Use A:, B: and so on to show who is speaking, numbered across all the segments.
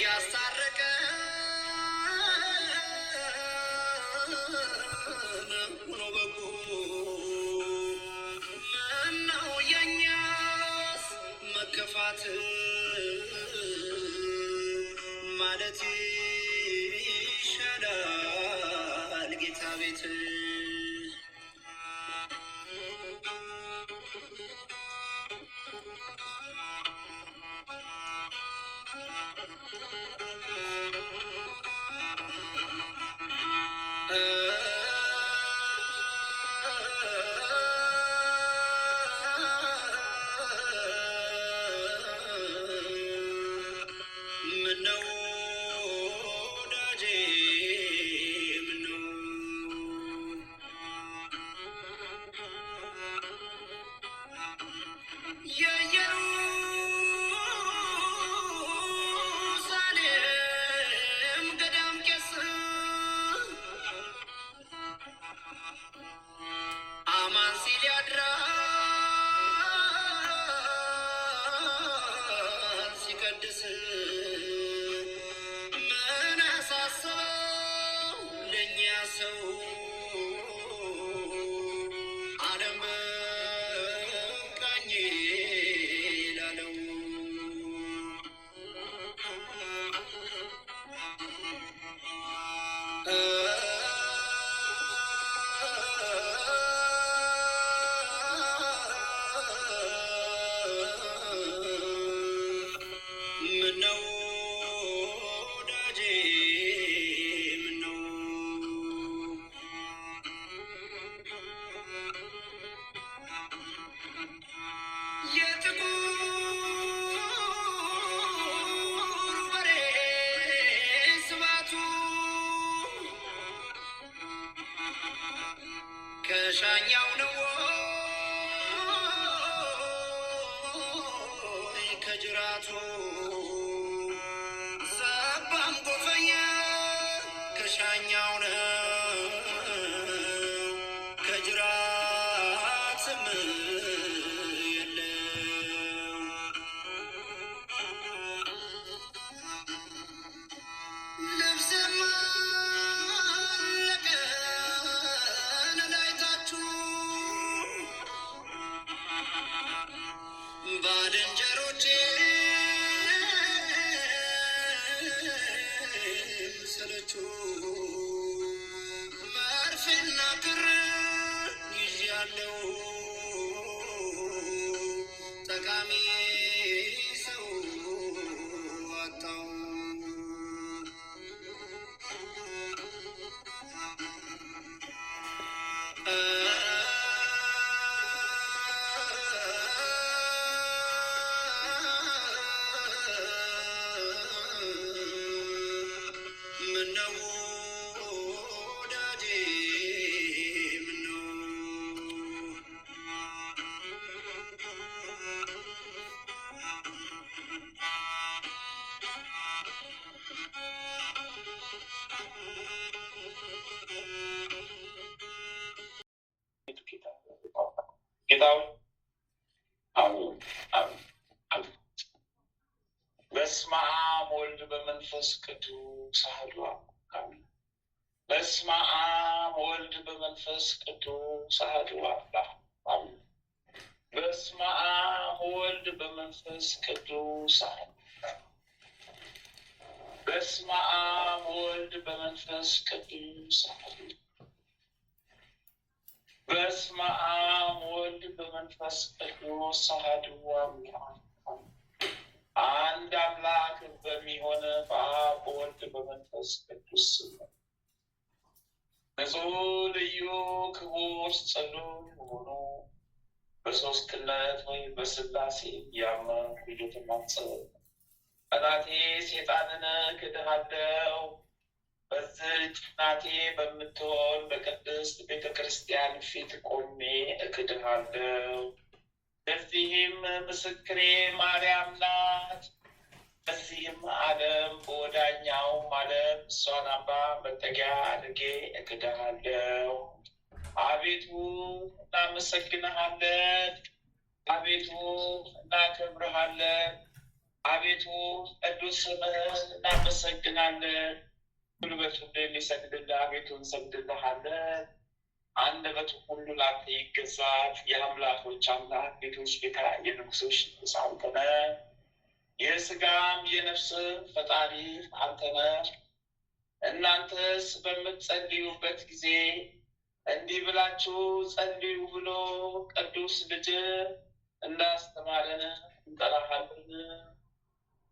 A: እያሳረቀ ሆኖ በጎ ምነው የኛስ መከፋት ማለት ይሻላል ጌታ ቤት ምነው ወዳጄ ምነው የኢየሩሳሌም ገዳም ቄስ አማን ሲል ያድራል ሲቀድስ ምን አሳሰበው ለእኛ ሰው ዓለም በቃኝ ላለው ምነው ወዳጄ ምነው የጥቁር በሬ ስባቱ ከሻኛው ነው ወይ ከጅራቱ ሰባም ጎፈኛ ከሻኛው ነው ከጅራትም የለው ልብስም አለቀ ነዳይታችሁ ባልንጀሮቼ ሰለችሁ መርፌና ክር ይዣለሁ ጠቃሚ ሰው አጣሁ ምነው ወዳጄ ምነው
B: ጌታው አሜን አሜን አሜን። በስመ አብ ወልድ በመንፈስ ቅዱስ አሐዱ አሜን። በስመ አብ ወልድ በመንፈስ ቅዱስ አሐዱ አሜን። በስመ አብ ወልድ በመንፈስ ቅዱስ አሐዱ በስመ አብ ወልድ በመንፈስ ቅዱስ አሐዱ በስመ አብ ወልድ በመንፈስ ቅዱስ አሐዱ አምላክ አንድ አምላክ በሚሆን በአብ በወልድ በመንፈስ ቅዱስ ንጹሕ ልዩ ክቡር ጸሎት ሆኖ በሦስትነት ወይ በሥላሴ ያመንኩ እየተማጸንኩ ጠላቴ ሰይጣንን ክድሃለሁ በዚህች እናቴ በምትሆን በቅድስት ቤተ ክርስቲያን ፊት ቆሜ እክድሃለሁ። ለዚህም ምስክሬ ማርያም ናት። በዚህም ዓለም በወዳኛውም ዓለም እሷን አምባ መጠጊያ አድርጌ እክድሃለሁ። አቤቱ እናመሰግንሃለን፣ አቤቱ እናከብርሃለን፣ አቤቱ ቅዱስ ስምህን እናመሰግናለን። ጉልበት ሁሉ የሚሰግድልህ አቤቱ እንሰግድልሃለን። አንደበት ሁሉ ላንተ ይገዛል። የአምላኮች አምላክ ቤቶች ጌታ የንጉሶች ንጉሥ አንተ ነህ። የሥጋም የነፍስም ፈጣሪ አንተ ነህ። እናንተስ በምትጸልዩበት ጊዜ እንዲህ ብላችሁ ጸልዩ ብሎ ቅዱስ ልጅ እንዳስተማረን እንጠራሃለን።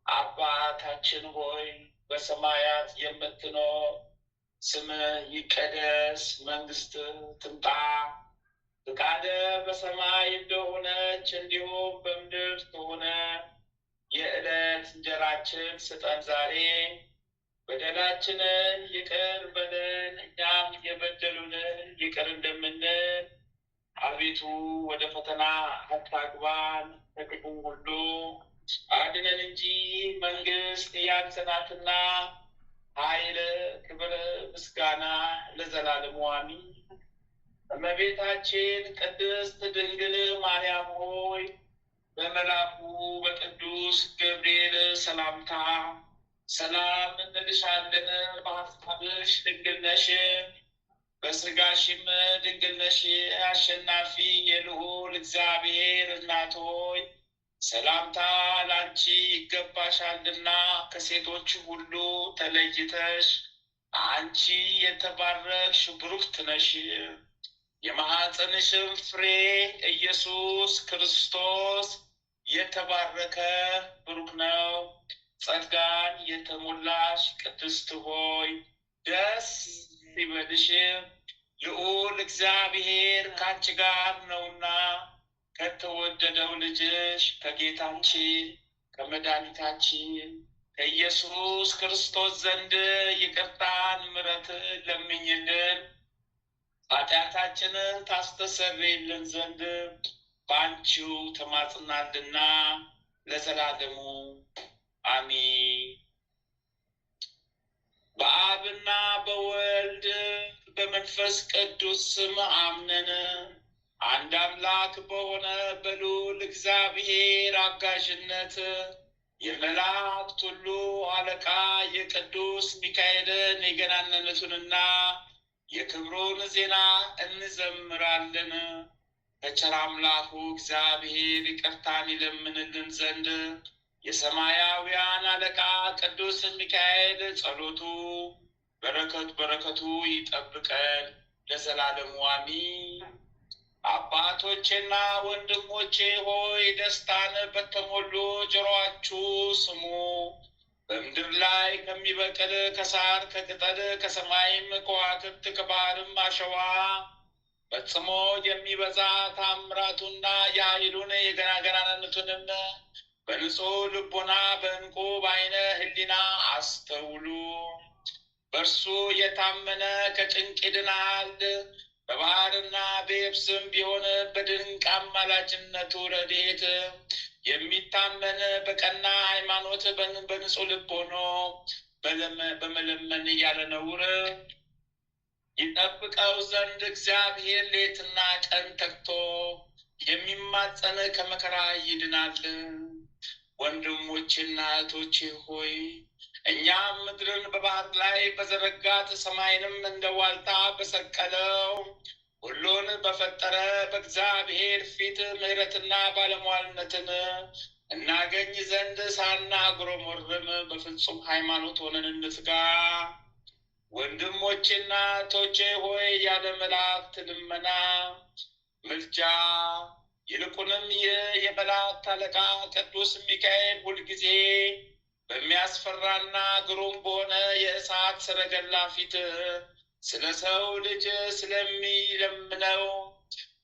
B: አባታችን ሆይ በሰማያት የምትኖር፣ ስምህ ይቀደስ፣ መንግስትህ ትምጣ፣ ፈቃድህ በሰማይ እንደሆነች እንዲሁም በምድር ትሁን። የዕለት እንጀራችንን ስጠን ዛሬ፣ በደላችንን ይቅር በለን እኛም የበደሉንን ይቅር እንደምንል፣ አቤቱ ወደ ፈተና አታግባን ከክፉ ሁሉ አድነን እንጂ መንግስት ያንተ ናትና፣ ኃይል፣ ክብር፣ ምስጋና ለዘላለሙ አሜን። እመቤታችን ቅድስት ድንግል ማርያም ሆይ በመልአኩ በቅዱስ ገብርኤል ሰላምታ ሰላም እንልሻለን። በሐሳብሽ ድንግል ነሽ፣ በሥጋሽም ድንግል ነሽ። አሸናፊ የልዑል እግዚአብሔር እናት ሆይ ሰላምታ ላንቺ ይገባሻልና፣ ከሴቶች ሁሉ ተለይተሽ አንቺ የተባረክሽ ብሩክት ነሽ። የማኅፀንሽም ፍሬ ኢየሱስ ክርስቶስ የተባረከ ብሩክ ነው። ጸጋን የተሞላሽ ቅድስት ሆይ ደስ ይበልሽ፣ ልዑል እግዚአብሔር ከአንቺ ጋር ነውና ከተወደደው ልጅሽ ከጌታችን ከመድኃኒታችን ከኢየሱስ ክርስቶስ ዘንድ ይቅርታን ምሕረትን ለምኝልን ኃጢአታችንን ታስተሰርይልን ዘንድ በአንቺው ተማጽናልና ለዘላለሙ አሜን። በአብና በወልድ በመንፈስ ቅዱስ ስም አምነን አንድ አምላክ በሆነ በልዑል እግዚአብሔር አጋዥነት የመላእክት ሁሉ አለቃ የቅዱስ ሚካኤልን የገናንነቱንና የክብሩን ዜና እንዘምራለን። ከቸር አምላኩ እግዚአብሔር ይቅርታን ይለምንልን ዘንድ የሰማያውያን አለቃ ቅዱስ ሚካኤል ጸሎቱ በረከቱ ይጠብቀን ለዘላለሙ አሜን። አባቶቼና ወንድሞቼ ሆይ ደስታን በተሞሉ ጆሮአችሁ ስሙ። በምድር ላይ ከሚበቅል ከሳር ከቅጠል ከሰማይም ከዋክብት ከባህርም አሸዋ ፈጽሞ የሚበዛ ታምራቱና የኃይሉን የገናገናነቱንም በንጹሕ ልቦና በዕንቁ በዓይነ ሕሊና አስተውሉ። በእርሱ የታመነ ከጭንቅ ይድናል። በባህርና በየብስም ቢሆን በድንቅ አማላጅነቱ ረድኤት የሚታመን በቀና ሃይማኖት በንጹሕ ልብ ሆኖ በመለመን ያለ ነውር ይጠብቀው ዘንድ እግዚአብሔር ሌትና ቀን ተግቶ የሚማጸን ከመከራ ይድናል። ወንድሞቼና እህቶቼ ሆይ እኛም ምድርን በባህር ላይ በዘረጋት ሰማይንም እንደ ዋልታ በሰቀለው ሁሉን በፈጠረ በእግዚአብሔር ፊት ምሕረትና ባለሟልነትን እናገኝ ዘንድ ሳናጉረመርም በፍጹም ሃይማኖት ሆነን እንትጋ። ወንድሞቼና እህቶቼ ሆይ ያለ መላእክት ልመና ምልጃ ይልቁንም የመላእክት አለቃ ቅዱስ ሚካኤል ሁልጊዜ በሚያስፈራና ግሩም በሆነ የእሳት ሰረገላ ፊት ስለ ሰው ልጅ ስለሚለምነው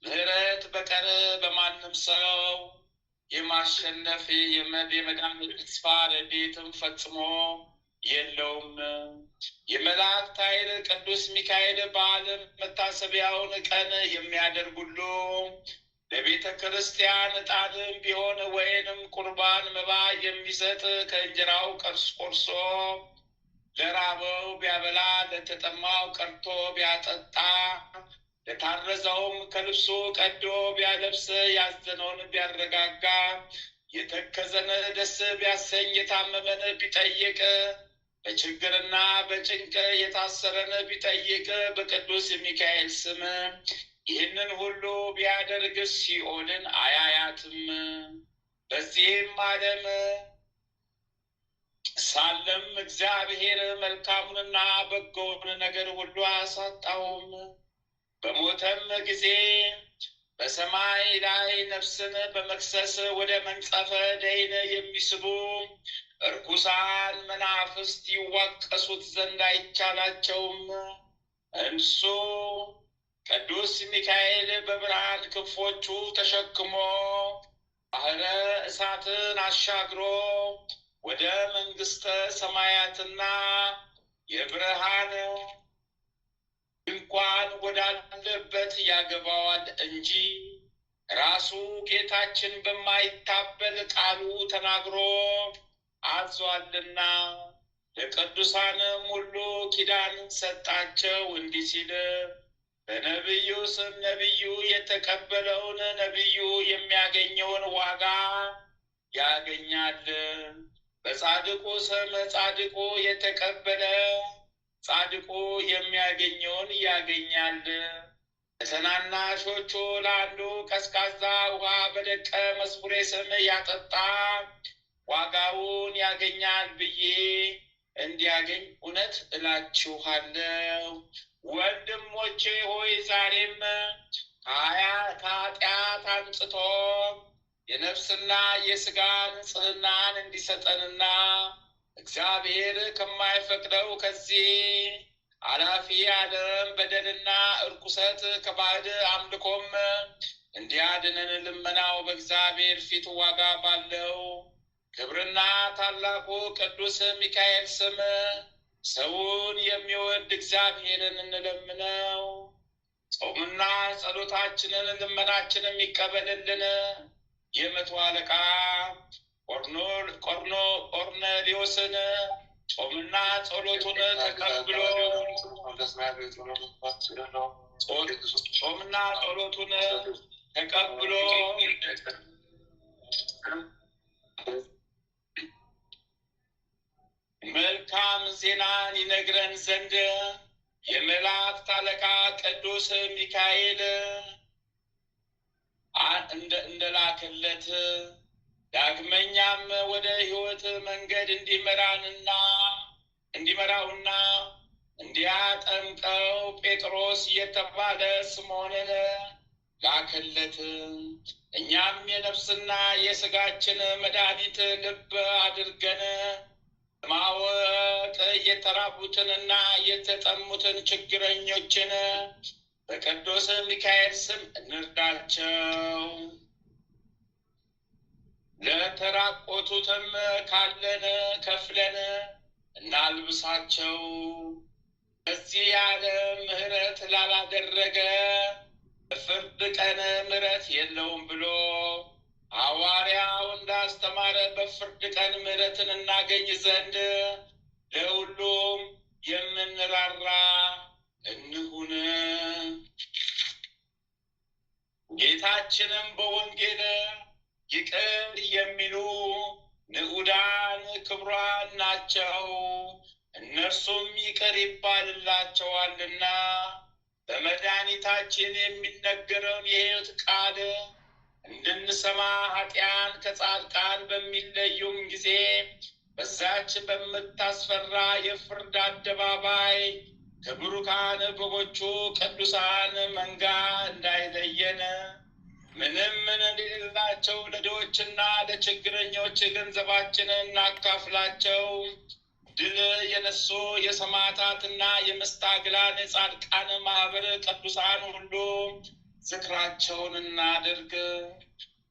B: ምሕረት በቀር በማንም ሰው የማሸነፍ የመዳን ተስፋ ረድኤትም ፈጽሞ የለውም። የመላእክት ኃይል ቅዱስ ሚካኤል በዓለም መታሰቢያውን ቀን የሚያደርግ ሁሉ ለቤተ ክርስቲያን ዕጣንም ቢሆን ወይንም ቁርባን መባ የሚሰጥ ከእንጀራው ቆርሶ ለራበው ቢያበላ ለተጠማው ቀርቶ ቢያጠጣ ለታረዘውም ከልብሱ ቀዶ ቢያለብስ ያዘነውን ቢያረጋጋ የተከዘነ ደስ ቢያሰኝ የታመመን ቢጠይቅ በችግርና በጭንቅ የታሰረን ቢጠይቅ በቅዱስ ሚካኤል ስም ይህንን ሁሉ ቢያደርግ ሲኦልን አያያትም። በዚህም ዓለም ሳለም እግዚአብሔር መልካሙንና በጎውን ነገር ሁሉ አያሳጣውም። በሞተም ጊዜ በሰማይ ላይ ነፍስን በመክሰስ ወደ መንጸፈ ደይን የሚስቡ እርኩሳን መናፍስት ይዋቀሱት ዘንድ አይቻላቸውም። እርሱ ቅዱስ ሚካኤል በብርሃን ክንፎቹ ተሸክሞ ባህረ እሳትን አሻግሮ ወደ መንግሥተ ሰማያትና የብርሃን ድንኳን ወዳለበት ያገባዋል እንጂ ራሱ ጌታችን በማይታበል ቃሉ ተናግሮ አዟልና። ለቅዱሳንም ሁሉ ኪዳን ሰጣቸው እንዲህ ሲል በነቢዩ ስም ነቢዩ የተቀበለውን ነቢዩ የሚያገኘውን ዋጋ ያገኛል። በጻድቁ ስም ጻድቁ የተቀበለ ጻድቁ የሚያገኘውን ያገኛል። ለተናናሾቹ ለአንዱ ቀዝቃዛ ውሃ በደቀ መዝሙሬ ስም ያጠጣ ዋጋውን ያገኛል ብዬ እንዲያገኝ እውነት እላችኋለሁ። ወንድሞቼ ሆይ ዛሬም ከኃጢአት አንጽቶ የነፍስና የሥጋ ንጽሕናን እንዲሰጠንና እግዚአብሔር ከማይፈቅደው ከዚህ አላፊ ዓለም በደልና እርኩሰት ከባዕድ አምልኮም እንዲያድነን ልመናው በእግዚአብሔር ፊት ዋጋ ባለው ክብርና ታላቁ ቅዱስ ሚካኤል ስም ሰውን የሚወድ እግዚአብሔርን እንለምነው። ጾምና ጸሎታችንን ልመናችንን ይቀበልልን። የመቶ አለቃ ቆርኔሌዎስን ጾምና ጸሎቱን ተቀብሎ መልካም ዜናን ይነግረን ዘንድ የመላእክት አለቃ ቅዱስ ሚካኤል እንደላከለት ዳግመኛም ወደ ሕይወት መንገድ እንዲመራውና እንዲያጠምቀው ጴጥሮስ የተባለ ስምዖንን ላከለት። እኛም የነፍስና የሥጋችን መድኃኒት ልብ አድርገን ማወቅ የተራቡትንና የተጠሙትን ችግረኞችን በቅዱስ ሚካኤል ስም እንርዳቸው። ለተራቆቱትም ካለን ከፍለን እናልብሳቸው። በዚህ ዓለም ምሕረት ላላደረገ በፍርድ ቀን ምሕረት የለውም ብሎ ሐዋርያው እንዳስተማረ በፍርድ ቀን ምሕረትን እናገኝ ዘንድ ለሁሉም የምንራራ እንሁን። ጌታችንም በወንጌል ይቅር የሚሉ ንዑዳን ክቡራን ናቸው፣ እነርሱም ይቅር ይባልላቸዋልና። በመድኃኒታችን የሚነገረውን የሕይወት ቃል እንድንሰማ ኃጥአን ከጻድቃን በሚለዩም ጊዜ በዛች በምታስፈራ የፍርድ አደባባይ ከብሩካን በጎቹ ቅዱሳን መንጋ እንዳይለየን ምንም ለሌላቸው ለድሆችና ለችግረኞች ገንዘባችንን እናካፍላቸው። ድል የነሱ የሰማዕታትና የመስተጋድላን የጻድቃን ማህበር ቅዱሳን ሁሉ ዝክራቸውን እናድርግ።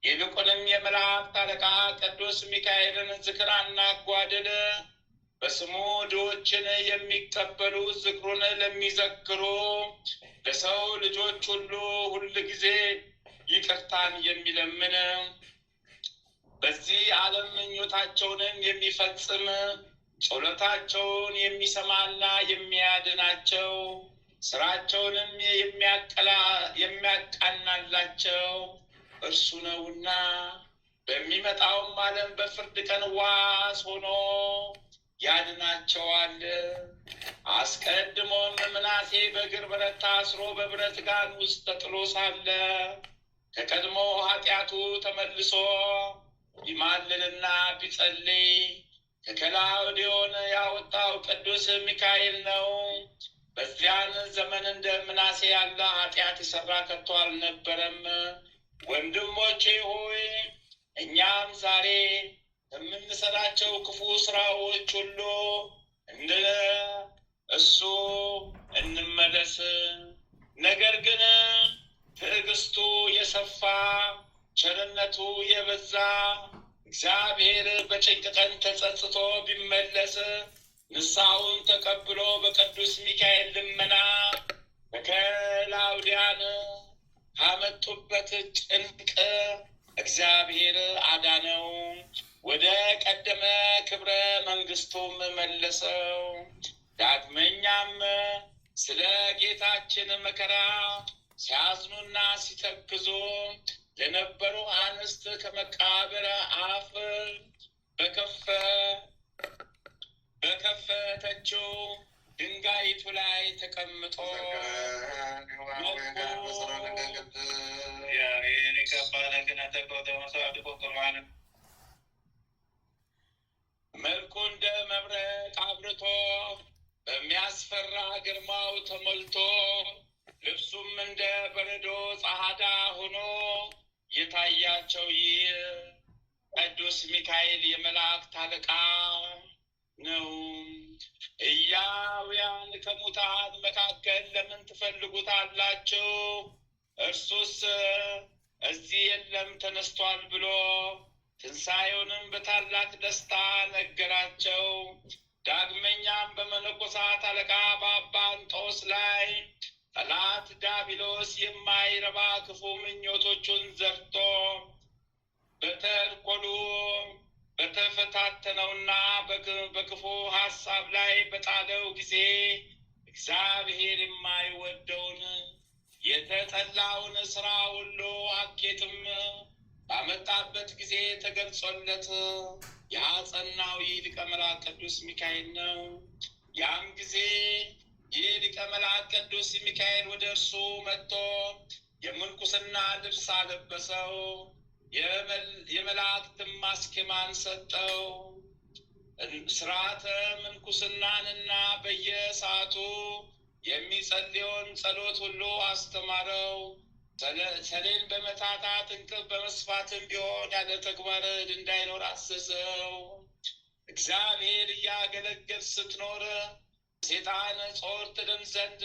B: ይልቁንም የመላእክት አለቃ ቅዱስ ሚካኤልን ዝክር አናጓድል። በስሙ ድሆችን የሚቀበሉ ዝክሩን ለሚዘክሩ ለሰው ልጆች ሁሉ ሁል ጊዜ ይቅርታን የሚለምን በዚህ ዓለም ምኞታቸውንን የሚፈጽም ጸሎታቸውን የሚሰማና የሚያድናቸው ስራቸውንም የሚያቃናላቸው እርሱ ነውና በሚመጣውም ዓለም በፍርድ ቀን ዋስ ሆኖ ያድናቸዋል። አስቀድሞም ምናሴ በእግር ብረት ታስሮ በብረት ጋን ውስጥ ተጥሎ ሳለ ከቀድሞ ኃጢአቱ ተመልሶ ቢማልልና ቢጸልይ ከከላውዴዎን ያወጣው ቅዱስ ሚካኤል ነው። በዚያን ዘመን እንደ ምናሴ ያለ ኃጢአት የሠራ ከቶ አልነበረም። ወንድሞቼ ሆይ እኛም ዛሬ የምንሰራቸው ክፉ ስራዎች ሁሉ እንደ እሱ እንመለስ። ነገር ግን ትዕግስቱ የሰፋ ቸርነቱ የበዛ እግዚአብሔር በጭንቅ ቀን ተጸጽቶ ቢመለስ ንስሐውን ተቀብሎ በቅዱስ ሚካኤል ልመና በከላውዲያን ካመጡበት ጭንቅ እግዚአብሔር አዳነው፣ ወደ ቀደመ ክብረ መንግስቱም መለሰው። ዳግመኛም ስለ ጌታችን መከራ ሲያዝኑና ሲተክዙ ለነበሩ አንስት ከመቃብር አፍ በከፈተችው ድንጋይቱ ላይ ተቀምጦ መልኩ እንደ መብረቅ አብርቶ በሚያስፈራ ግርማው ተሞልቶ ልብሱም እንደ በረዶ ጸዓዳ ሆኖ የታያቸው ይህ ቅዱስ ሚካኤል የመላእክት አለቃ ነው። ሕያዋን ከሙታን መካከል ለምን ትፈልጉታላችሁ? እርሱስ እዚህ የለም ተነስቷል ብሎ ትንሣኤውንም በታላቅ ደስታ ነገራቸው። ዳግመኛም በመነኮሳት አለቃ በአባ እንጦስ ላይ ጠላት ዲያብሎስ የማይረባ ክፉ ምኞቶቹን ዘርቶ በተንኰሉ በተፈታተነውና በክፉ ሐሳብ ላይ በጣለው ጊዜ እግዚአብሔር የማይወደውን የተጠላውን ሥራ ሁሉ አኬትም ባመጣበት ጊዜ ተገልጾለት ያጸናው ይህ ሊቀ መላእክት ቅዱስ ሚካኤል ነው። ያን ጊዜ ይህ ሊቀ መላእክት ቅዱስ ሚካኤል ወደ እርሱ መጥቶ የምንኩስና ልብስ አለበሰው፣ የመላእክትም ማስኬማን ሰጠው። ሥርዓተ ምንኩስናንና በየሰዓቱ የሚጸልየውን ጸሎት ሁሉ አስተማረው። ሰሌን በመታታት እንቅልፍ በመስፋትም ቢሆን ያለ ተግባር እንዳይኖር አዘዘው። እግዚአብሔር እያገለገል ስትኖር ሴጣን ጾር ትድን ዘንድ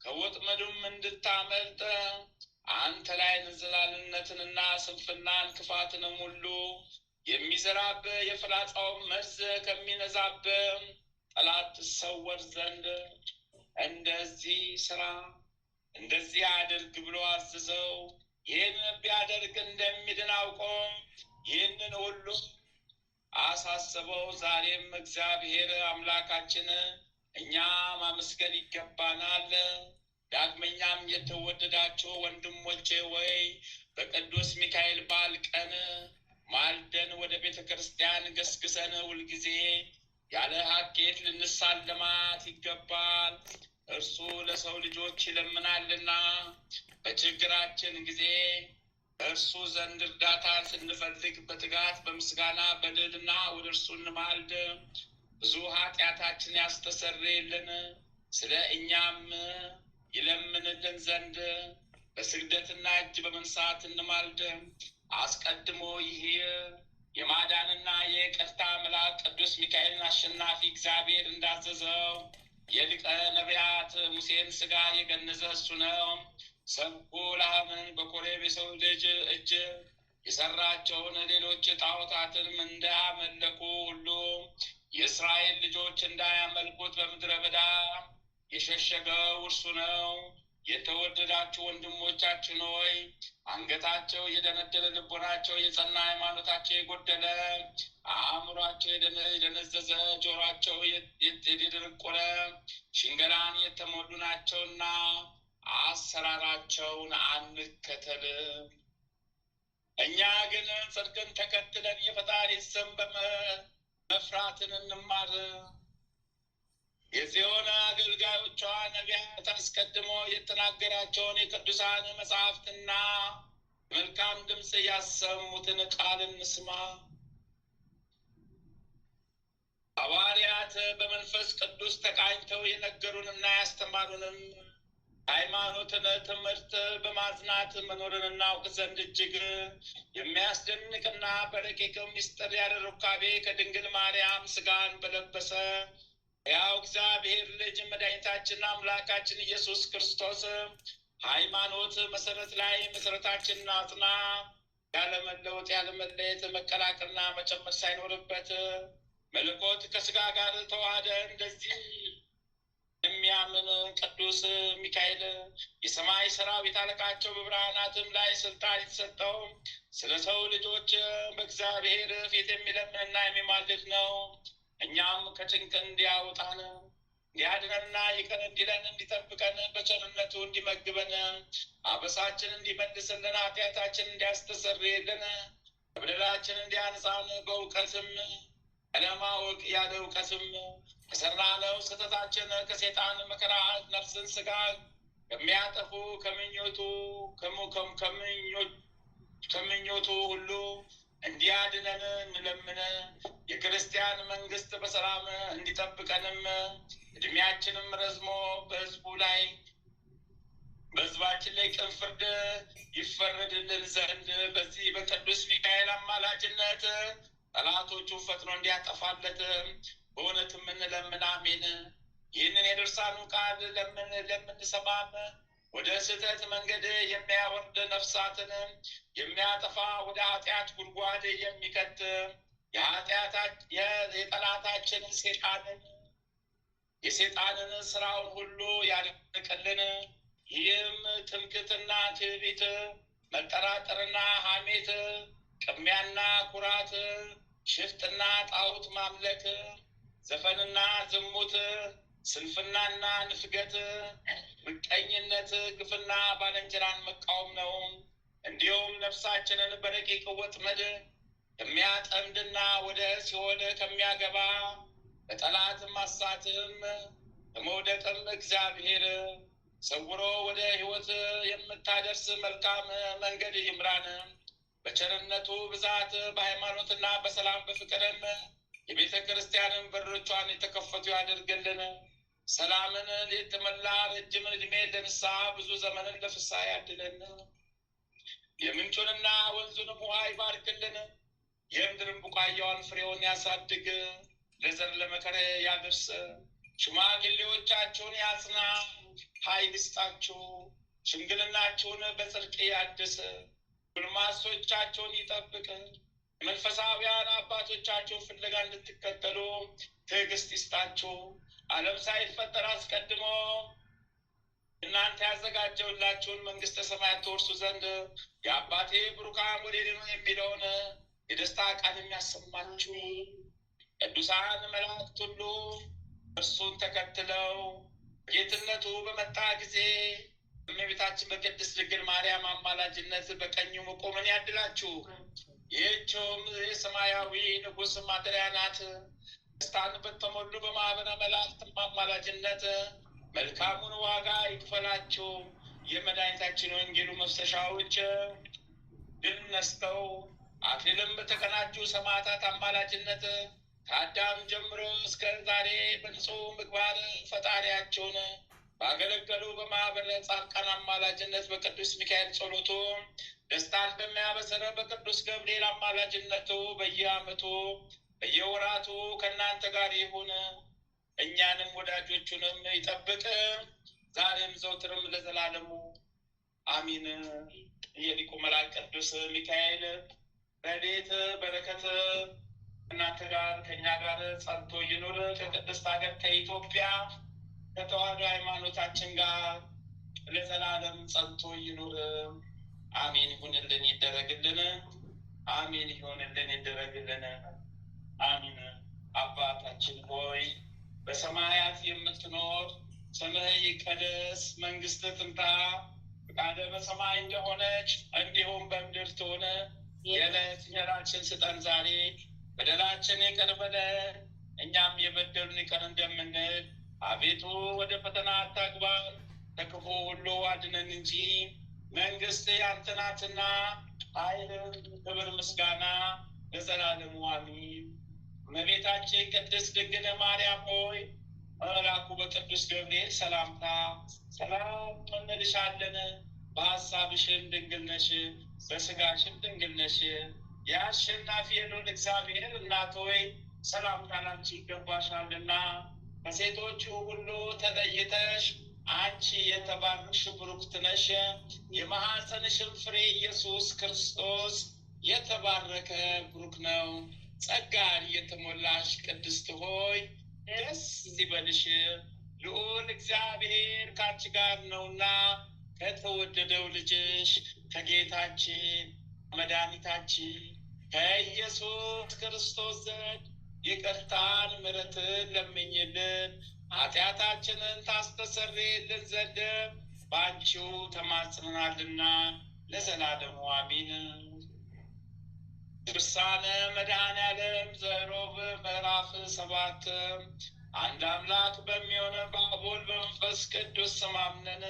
B: ከወጥመዱም እንድታመልጥ አንተ ላይ እንዝላልነትንና ስንፍናን ክፋትንም ሁሉ የሚዘራብህ የፍላጻውን መርዝ ከሚነዛብህ ጠላት ትሰወር ዘንድ እንደዚህ ስራ እንደዚህ አድርግ ብሎ አዘዘው። ይህን ቢያደርግ እንደሚድን አውቆ ይህንን ሁሉ አሳስበው። ዛሬም እግዚአብሔር አምላካችን እኛ ማመስገን ይገባናል። ዳግመኛም የተወደዳችሁ ወንድሞቼ ወይ በቅዱስ ሚካኤል በዓል ቀን ማልደን ወደ ቤተ ክርስቲያን ገስግሰን ሁልጊዜ ያለ ሀኬት ልንሳለማት ይገባል። እርሱ ለሰው ልጆች ይለምናልና በችግራችን ጊዜ እርሱ ዘንድ እርዳታን ስንፈልግ በትጋት በምስጋና በልዕልና ወደ እርሱ እንማልድ። ብዙ ኃጢአታችን ያስተሰርይልን ስለ እኛም ይለምንልን ዘንድ በስግደትና እጅ በመንሳት እንማልድ። አስቀድሞ ይህ የማዳንና የይቅርታ መልአክ ቅዱስ ሚካኤልን አሸናፊ እግዚአብሔር እንዳዘዘው የሊቀ ነቢያት ሙሴን ሥጋ የገነዘ እሱ ነው። ሰብኩ ለአብን በኮሬብ የሰው ልጅ እጅ የሰራቸውን ሌሎች ጣዖታትንም እንዳያመለኩ ሁሉ የእስራኤል ልጆች እንዳያመልኩት በምድረ በዳ የሸሸገው እርሱ ነው። የተወደዳችሁ ወንድሞቻችን ሆይ አንገታቸው የደነደነ ልቦናቸው የጸና ሃይማኖታቸው የጎደለ አእምሯቸው የደነዘዘ ጆሯቸው የደነቆረ ሽንገላን የተሞሉ ናቸውና አሰራራቸውን አንከተል። እኛ ግን ጽድቅን ተከትለን የፈጣሪ ስም በመፍራትን እንማር። የጽዮን አገልጋዮቿ ነቢያት አስቀድሞ የተናገራቸውን የቅዱሳን መጽሐፍትና መልካም ድምፅ ያሰሙትን ቃል እንስማ። ሐዋርያት በመንፈስ ቅዱስ ተቃኝተው የነገሩንና ያስተማሩንም ሃይማኖትን ትምህርት በማጽናት መኖርን እናውቅ ዘንድ እጅግ የሚያስደንቅና በረቂቅ ምስጢር ያለ ሩካቤ ከድንግል ማርያም ሥጋን በለበሰ ያው እግዚአብሔር ልጅ መድኃኒታችን አምላካችን ኢየሱስ ክርስቶስ ሃይማኖት መሰረት ላይ መሰረታችንን አጽና። ያለመለወጥ ያለመለየት መቀላቀልና መጨመር ሳይኖርበት መለኮት ከሥጋ ጋር ተዋህደ። እንደዚህ የሚያምን ቅዱስ ሚካኤል የሰማይ ሰራዊት አለቃቸው በብርሃናትም ላይ ስልጣን የተሰጠው ስለ ሰው ልጆች በእግዚአብሔር ፊት የሚለምንና የሚማልድ ነው። እኛም ከጭንቅ እንዲያወጣን እንዲያድነንና ይቅር እንዲለን እንዲጠብቀን በቸርነቱ እንዲመግበን አበሳችን እንዲመልስልን ኃጢአታችን እንዲያስተሰርይልን በበደላችን እንዲያንጻን በእውቀትም አለማወቅ ያለ እውቀትም ከሰራነው ስህተታችን ከሴጣን መከራ ነፍስን ሥጋ ከሚያጠፉ ከምኞቱ ሁሉ እንዲያድነን እንለምን። የክርስቲያን መንግስት በሰላም እንዲጠብቀንም እድሜያችንም ረዝሞ በሕዝባችን ላይ ቅን ፍርድ ይፈረድልን ዘንድ በዚህ በቅዱስ ሚካኤል አማላጅነት ጠላቶቹ ፈጥኖ እንዲያጠፋለት በእውነትም እንለምን። አሜን። ይህንን የድርሳኑ ቃል ለምንሰማም ወደ ስህተት መንገድ የሚያወርድ ነፍሳትን የሚያጠፋ ወደ ኃጢአት ጉድጓድ የሚከት የጠላታችን የሴጣንን ስራውን ሁሉ ያደርቅልን። ይህም ትምክትና ትዕቢት፣ መጠራጠርና ሐሜት፣ ቅሚያና ኩራት፣ ሽፍጥና ጣዖት ማምለክ፣ ዘፈንና ዝሙት፣ ስንፍናና ንፍገት፣ ምቀኝነት፣ ግፍና ባልንጀራን መቃወም ነው። እንዲሁም ነፍሳችንን በረቂቅ ወጥመድ ከሚያጠምድና ወደ ሲኦል ከሚያገባ በጠላት ማሳትም በመውደቅም እግዚአብሔር ሰውሮ ወደ ሕይወት የምታደርስ መልካም መንገድ ይምራን። በቸርነቱ ብዛት በሃይማኖትና በሰላም በፍቅርም የቤተ ክርስቲያንን በሮቿን የተከፈቱ ያደርግልን። ሰላምን የተመላ ረጅም ዕድሜ ለንስሐ ብዙ ዘመንን ለፍስሐ ያድለን። የምንጩንና ወንዙንም ውሃ ይባርክልን። የምድርን ቡቃያዋን ፍሬውን ያሳድግ። ለዘር ለመከር ያድርስ። ሽማግሌዎቻችሁን ያጽና፣ ኃይል ይስጣችሁ። ሽምግልናችሁን በጽድቅ ያድስ። ጎልማሶቻቸውን ይጠብቅ። የመንፈሳዊያን አባቶቻቸውን ፍለጋ እንድትከተሉ ትዕግስት ይስጣችሁ። ዓለም ሳይፈጠር አስቀድሞ እናንተ ያዘጋጀውላችሁን መንግስተ ሰማያት ትወርሱ ዘንድ የአባቴ ብሩካን ወዴት ነው የሚለውን የደስታ ቃል የሚያሰማችሁ ቅዱሳን መላእክት ሁሉ እርሱን ተከትለው ጌትነቱ በመጣ ጊዜ እመቤታችን በቅድስት ድንግል ማርያም አማላጅነት በቀኙ መቆምን ያድላችሁ። ይህችውም የሰማያዊ ንጉሥ ማደሪያ ናት። ደስታን በተሞሉ በማኅበረ መላእክት አማላጅነት መልካሙን ዋጋ ይክፈላችሁ። የመድኃኒታችን ወንጌሉ መፍሰሻዎች ድል ነስተው አክሊልም በተቀናጁ ሰማዕታት አማላጅነት ከአዳም ጀምሮ እስከ ዛሬ በንጹሕ ምግባር ፈጣሪያቸውን ባገለገሉ በማኅበረ ጻድቃን አማላጅነት በቅዱስ ሚካኤል ጸሎቱ ደስታን በሚያበስር በቅዱስ ገብርኤል አማላጅነቱ በየዓመቱ በየወራቱ ከእናንተ ጋር ይሁን። እኛንም ወዳጆቹንም ይጠብቅ ዛሬም ዘውትርም ለዘላለሙ አሚን። የሊቁ መልአክ ቅዱስ ሚካኤል ረድኤት በረከት እናንተ ጋር ከእኛ ጋር ጸንቶ ይኑር። ከቅድስት ሀገር ከኢትዮጵያ ከተዋሕዶ ሃይማኖታችን ጋር ለዘላለም ጸንቶ ይኑር። አሜን። ይሁንልን ይደረግልን። አሜን። ይሁንልን ይደረግልን። አሜን። አባታችን ሆይ በሰማያት የምትኖር ስምህ ይቀደስ፣ መንግስትህ ትምጣ፣ ፈቃድህ በሰማይ እንደሆነች እንዲሁም በምድር ትሁን። የዕለት እንጀራችንን ስጠን ዛሬ፣ በደላችን ይቅር በለን እኛም የበደሉንን ይቅር እንደምንል፣ አቤቱ ወደ ፈተና አታግባን ከክፉ ሁሉ አድነን እንጂ መንግስት ያንተ ናትና ኃይል፣ ክብር፣ ምስጋና ለዘላለሙ አሜን። እመቤታችን ቅድስት ድንግል ማርያም ሆይ መልአኩ በቅዱስ ገብርኤል ሰላምታ ሰላም እንልሻለን። በሀሳብሽም ድንግል ነሽ፣ በስጋሽም ድንግል ነሽ። የአሸናፊ የልዑል እግዚአብሔር እናት ሆይ ሰላምታ ላንቺ ይገባሻልና ከሴቶቹ ሁሉ ተለይተሽ አንቺ የተባረክሽ ብሩክት ነሽ። የማኅፀንሽም ፍሬ ኢየሱስ ክርስቶስ የተባረከ ብሩክ ነው። ጸጋን የተሞላሽ ቅድስት ሆይ ደስ ይበልሽ፣ ልዑል እግዚአብሔር ከአንቺ ጋር ነውና ከተወደደው ልጅሽ ከጌታችን መድኃኒታችን ከኢየሱስ ክርስቶስ ዘንድ ይቅርታን ምሕረትን ለምኝልን ኃጢአታችንን ታስተሰርይልን ዘንድ በአንቺው ተማጽነናልና ለዘላለሙ አሜን። ድርሳነ መድኃኔዓለም ዘሮብ ምዕራፍ 7 አንድ አምላክ በሚሆን በአብ ወልድ በመንፈስ ቅዱስ ስም አምነን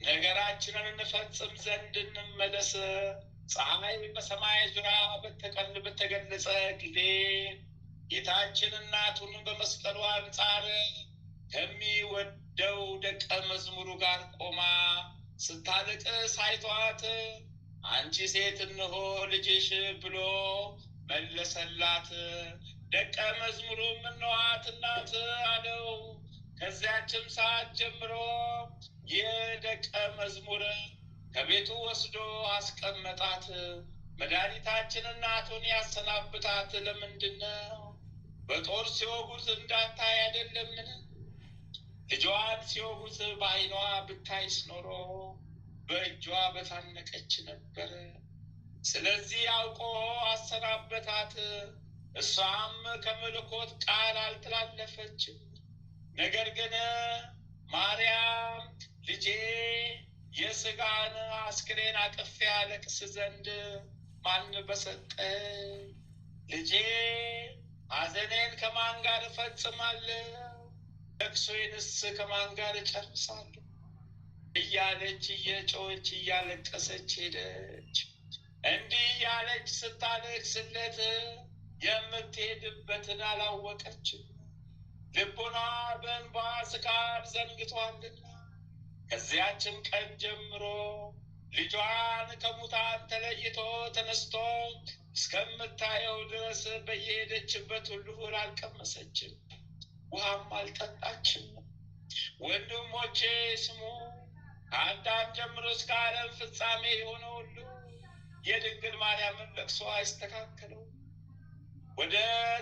B: ነገራችንን እንፈጽም ዘንድ እንመለስ። ፀሐይ በሰማይ ዙሪያ በተገለጸ ጊዜ ጌታችን እናቱን በመስቀሉ አንጻር ከሚወደው ደቀ መዝሙሩ ጋር ቆማ ስታለቅስ አይቷት አንቺ ሴት እነሆ ልጅሽ ብሎ መለሰላት። ደቀ መዝሙሩም እነኋት እናት አለው። ከዚያችም ሰዓት ጀምሮ የደቀ መዝሙር ከቤቱ ወስዶ አስቀመጣት። መድኃኒታችን እናቱን ያሰናብታት ለምንድን ነው? በጦር ሲወጉት እንዳታይ አይደለምን? ልጇን ሲወጉት በዓይኗ ብታይስ ኖሮ በእጇ በታነቀች ነበር። ስለዚህ አውቆ አሰናበታት። እሷም ከመለኮት ቃል አልተላለፈችም። ነገር ግን ማርያም ልጄ የሥጋን አስክሬን አቅፌ አለቅስ ዘንድ ማን በሰጠኝ? ልጄ ሐዘኔን ከማን ጋር እፈጽማለሁ? ለቅሶዬንስ ከማን ጋር እጨርሳለሁ? እያለች እየጮኸች እያለቀሰች ሄደች። እንዲህ እያለች ስታለቅስለት የምትሄድበትን አላወቀችም። ልቡና በእንባ ስካር ዘንግቷልና። ከዚያችም ቀን ጀምሮ ልጇን ከሙታን ተለይቶ ተነስቶ እስከምታየው ድረስ በየሄደችበት ሁሉ አልቀመሰችም፣ ውሃም አልጠጣችም። ወንድሞቼ ስሙ። ከአዳም ጀምሮ እስከ ዓለም ፍጻሜ የሆነ ሁሉ የድንግል ማርያምን ለቅሶ አይስተካከለው። ወደ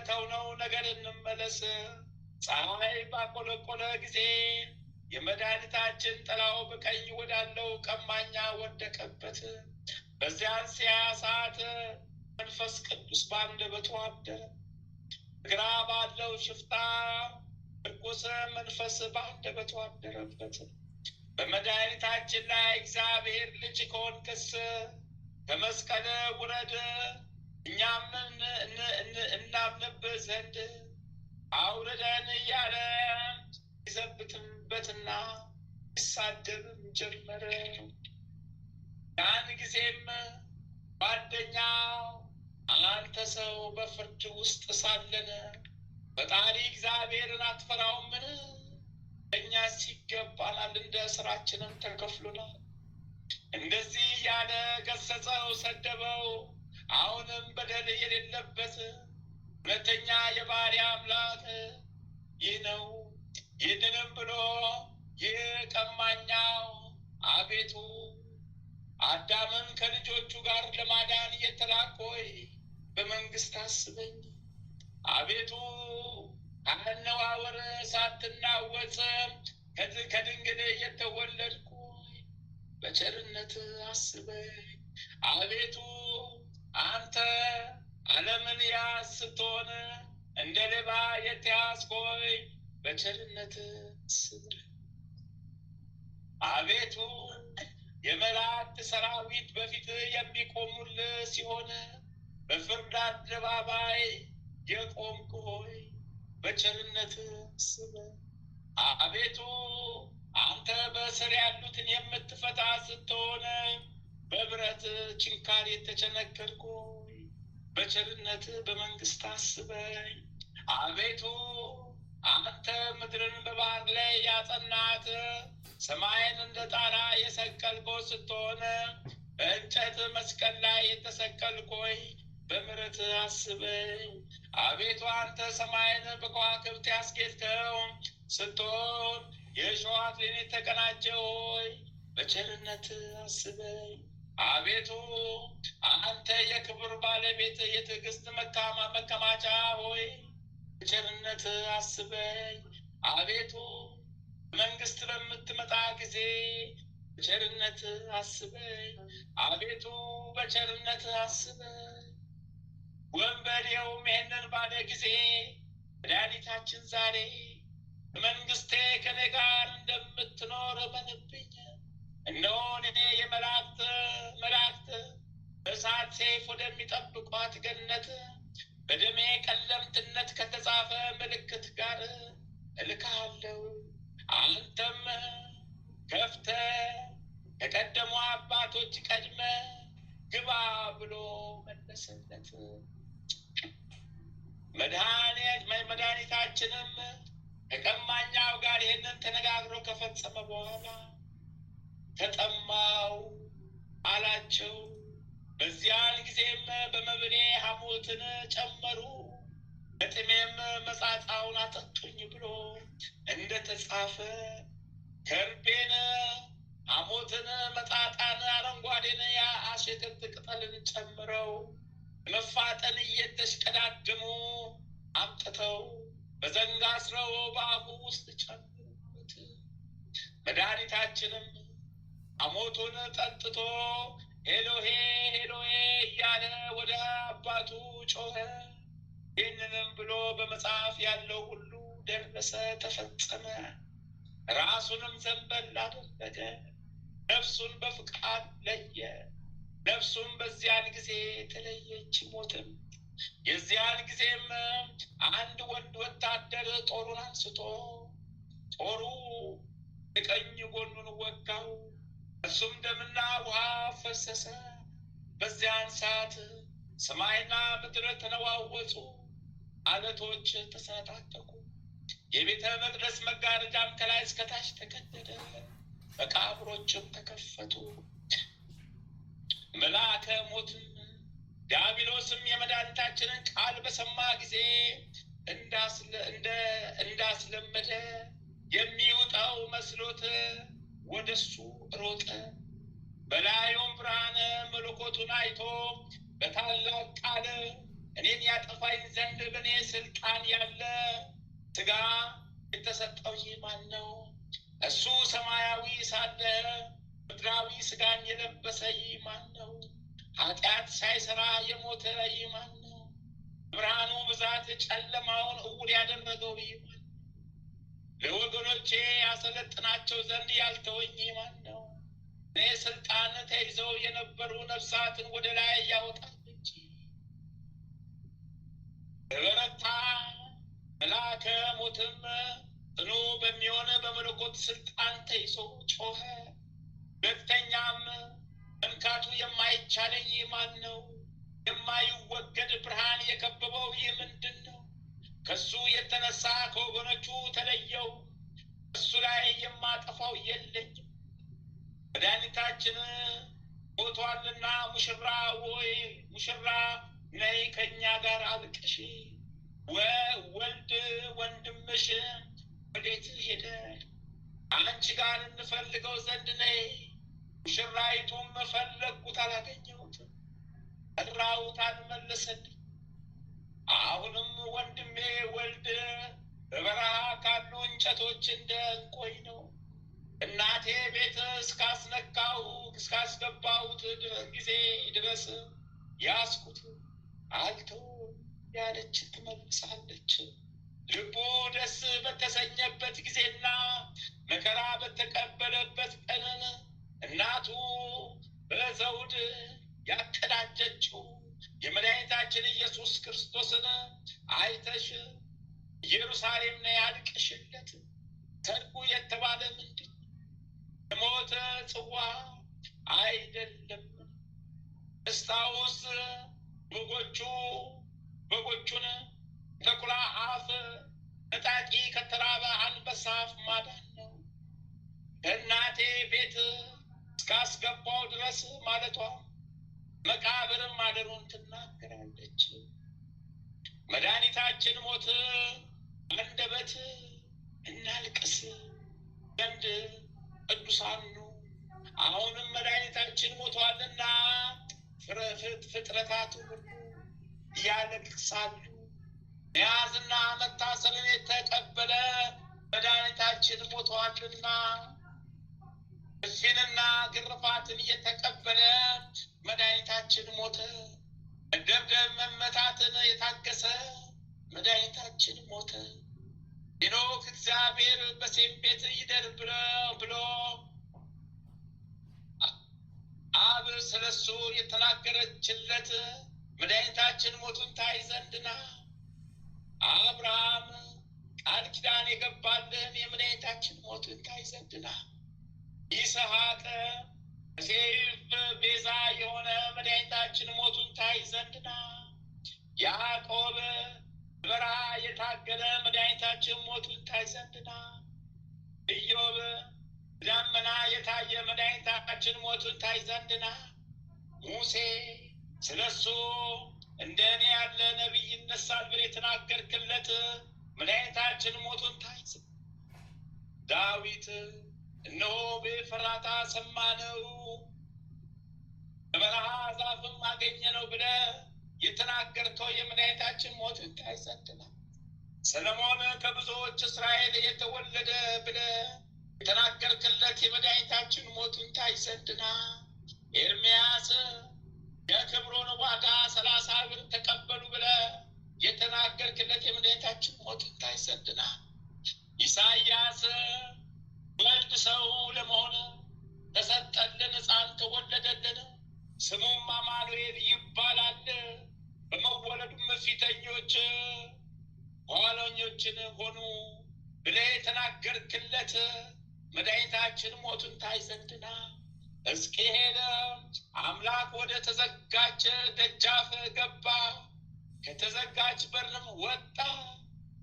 B: ተውነው ነገር እንመለስ። ፀሐይ ባቆለቆለ ጊዜ የመድኃኒታችን ጥላው በቀኝ ወዳለው ቀማኛ ወደቀበት። በዚያን ሰዓት መንፈስ ቅዱስ በአንደበቱ አደረ። ግራ ባለው ሽፍታ ርኩስ መንፈስ በአንደበቱ አደረበት። በመድኃኒታችን ላይ እግዚአብሔር ልጅ ከሆንክስ ከመስቀል ውረድ፣ እኛም እናምንብህ ዘንድ አውርደን እያለ ይዘብትበትና ይሳደብም ጀመረ። ያን ጊዜም ጓደኛው አንተ ሰው በፍርድ ውስጥ ሳለን ፈጣሪ እግዚአብሔርን አትፈራውምን? እኛስ ይገባናል፣ እንደ ስራችንም ተከፍሎናል። እንደዚህ ያለ ገሰጸው፣ ሰደበው። አሁንም በደል የሌለበት ሁለተኛ የባህሪ አምላክ ይህ ነው። ይህንንም ብሎ ይህ ቀማኛው አቤቱ አዳምን ከልጆቹ ጋር ለማዳን እየተላክ ሆይ በመንግስት አስበኝ። አቤቱ አነዋወር ሳትናወጽ ከድንግል የተወለድኩ በቸርነት አስበኝ። አቤቱ አንተ ዓለምን ያዝ ስትሆን እንደ ሌባ የተያዝክ ሆይ በቸርነት አስበኝ። አቤቱ የመላእክት ሰራዊት በፊት የሚቆሙል ሲሆን በፍርድ አደባባይ የቆምክ ሆይ በቸርነት አስበን። አቤቱ አንተ በእስር ያሉትን የምትፈታ ስትሆን በብረት ችንካር የተቸነከርክ ሆይ በቸርነት በመንግስት አስበኝ። አቤቱ አንተ ምድርን በባህር ላይ ያጸናት ሰማይን እንደ ጣራ የሰቀልከው ስትሆን በእንጨት መስቀል ላይ የተሰቀልክ ሆይ በምሕረት አስበኝ። አቤቱ አንተ ሰማይን በከዋክብት ያስጌጥከው ስትሆን የእሾህ አክሊል የተቀናጀ ሆይ በቸርነት አስበኝ። አቤቱ አንተ የክብር ባለቤት የትዕግስት መከማቻ ሆይ በቸርነት አስበኝ። አቤቱ መንግስት በምትመጣ ጊዜ በቸርነት አስበኝ። አቤቱ በቸርነት አስበኝ። ወንበዴውም ይህንን ባለ ጊዜ መድኃኒታችን ዛሬ በመንግስቴ ከኔ ጋር እንደምትኖር እመንብኝ። እነሆ እኔ መላእክት በእሳት ሰይፍ ወደሚጠብቋት ገነት በደሜ ቀለምትነት ከተጻፈ ምልክት ጋር እልክሃለሁ። አንተም ከፍተህ ከቀደሙ አባቶች ቀድመህ ግባ ብሎ መለሰለት። መድኃኒታችንም ከቀማኛው ጋር ይህንን ተነጋግሮ ከፈጸመ በኋላ ተጠማው አላቸው። በዚያን ጊዜም በመብሌ ሐሞትን ጨመሩ፣ በጥሜም መጻጻውን አጠጡኝ ብሎ እንደተጻፈ ከርቤን፣ ሐሞትን፣ መጻጣን፣ አረንጓዴን የአሽክርት ቅጠልን ጨምረው መፋጠን እየተሽቀዳደሙ አምጥተው በዘንግ አስረው በአፉ ውስጥ ጨመሩት። መድኃኒታችንም ሐሞቱን ጠጥቶ ኤሎሄ ኤሎሄ እያለ ወደ አባቱ ጮኸ። ይህንንም ብሎ በመጽሐፍ ያለው ሁሉ ደረሰ፣ ተፈጸመ። ራሱንም ዘንበል አደረገ፣ ነፍሱን በፍቃድ ለየ። ነፍሱም በዚያን ጊዜ ተለየች፣ ሞትም። የዚያን ጊዜም አንድ ወንድ ወታደር ጦሩን አንስቶ ጦሩ የቀኝ ጎኑን ወጋው፣ እሱም ደምና ውሃ ፈሰሰ። በዚያን ሰዓት ሰማይና ምድር ተነዋወጹ፣ አለቶች ተሰነጣጠቁ። የቤተ መቅደስ መጋረጃም ከላይ እስከታች ተቀደደ፣ መቃብሮችም ተከፈቱ። መልአከ ሞትም ዲያብሎስም የመድኃኒታችንን ቃል በሰማ ጊዜ እንዳስለመደ የሚውጣው መስሎት ወደሱ ሮጠ። በላዩም ብርሃነ መለኮቱን አይቶ በታላቅ ቃል እኔን ያጠፋኝ ዘንድ በእኔ ስልጣን ያለ ሥጋ የተሰጠው ይህ ማን ነው? እሱ ሰማያዊ ሳለ ምድራዊ ሥጋን የለበሰ ይህ ማን ነው? ኃጢአት ሳይሰራ የሞተ ይህ ማን ነው? ብርሃኑ ብዛት ጨለማውን እውር ያደረገው ይህ ማን ነው? ለወገኖቼ ያሰለጥናቸው ዘንድ ያልተወኝ ይህ ማን ነው? እኔ ስልጣን ተይዘው የነበሩ ነፍሳትን ወደ ላይ ያወጣል እንጂ። በበረታ መልአከ ሞትም ጽኑ በሚሆን በመለኮት ስልጣን ተይዞ ጮኸ። ሁለተኛም መንካቱ የማይቻለኝ ይህ ማን ነው? የማይወገድ ብርሃን የከበበው ይህ ምንድን ነው? ከሱ የተነሳ ከወገኖቹ ተለየው፣ እሱ ላይ የማጠፋው የለኝም። መድኃኒታችን ሞቷልና ሙሽራ ወይ ሙሽራ ነይ ከእኛ ጋር አልቅሽ። ወልድ ወንድምሽ ወዴት ሄደ? አንቺ ጋር እንፈልገው ዘንድ ነይ። ሙሽራይቱም ፈለግኩት አላገኘሁትም፣ ጠራሁት አልመለሰልኝ። አሁንም ወንድሜ ወልድ በበረሃ ካሉ እንጨቶች እንደ እንቆይ ነው። እናቴ ቤት እስካስገባሁት ጊዜ ድረስ ያስኩት አልተው ያለች ትመልሳለች። ልቡ ደስ በተሰኘበት ጊዜና መከራ በተቀበለበት ቀንን እናቱ በዘውድ ያቀዳጀችው የመድኃኒታችን ኢየሱስ ክርስቶስን አይተሽ ኢየሩሳሌም ነው ያልቅሽለት። ሰርጉ የተባለ ምንድን የሞተ ጽዋ አይደለም። እስታውስ በጎቹን ተኩላ አፍ ነጣቂ ከተራበ አንበሳ አፍ ማዳን ነው። በእናቴ ቤት እስካስገባው ድረስ ማለቷ መቃብርም ማደሩን ትናገራለች። መድኃኒታችን ሞት አንደበት እናልቅስ ዘንድ ቅዱሳን ነው። አሁንም መድኃኒታችን ሞቷልና ፍጥረታት ሁሉ ያለቅሳሉ። መያዝና መታሰርን የተቀበለ መድኃኒታችን ሞቷልና እፊንና ግርፋትን እየተቀበለ መድኃኒታችን ሞተ። መደብደብ መመታትን የታገሰ መድኃኒታችን ሞተ። ሄኖክ እግዚአብሔር በሴም ቤት ይደር ብሎ አብ ስለሱ የተናገረችለት መድኃኒታችን ሞቱን ታይ ዘንድና አብርሃም ቃል ኪዳን የገባልን የመድኃኒታችን ሞቱን ታይ ዘንድና ይስሐቅ ሴፍ ቤዛ የሆነ መድኃኒታችን ሞቱን ታይ ዘንድና ያዕቆብ በረሃ የታገለ መድኃኒታችን ሞቱን ታይ ዘንድና ኢዮብ ዳመና የታየ መድኃኒታችን ሞቱን ታይ ዘንድና ሙሴ ስለሱ እንደ እኔ ያለ ነቢይ ይነሳል ብለህ የተናገርክለት መድኃኒታችን ሞቱን ታይ ዘንድ ዳዊት እነሆ በኤፍራታ ሰማነው በበረሃ ዛፍም አገኘነው ብለህ የተናገርከው የመድኃኒታችን ሞቱን ታይ ዘንድና ሰለሞን ከብዙዎች እስራኤል የተወለደ ብለህ የተናገርክለት የመድኃኒታችን ሞቱን ታይ ዘንድና ኤርምያስ የክብሩን ዋጋ 30 ብር ተቀበሉ ብለህ የተናገርክለት የመድኃኒታችን ሞቱን ታይ ዘንድና ኢሳይያስ ወልድ ሰው ለመሆን ተሰጠልን፣ ሕፃን ተወለደልን፣ ስሙም አማኑኤል ይባላል፣ በመወለዱም ፊተኞች ኋለኞችን ሆኑ ብለህ የተናገርክለት መድኃኒታችን ሞቱን ታይ ዘንድና ሕዝቅኤል አምላክ ወደ ተዘጋች ደጃፍ ገባ ከተዘጋች በርም ወጣ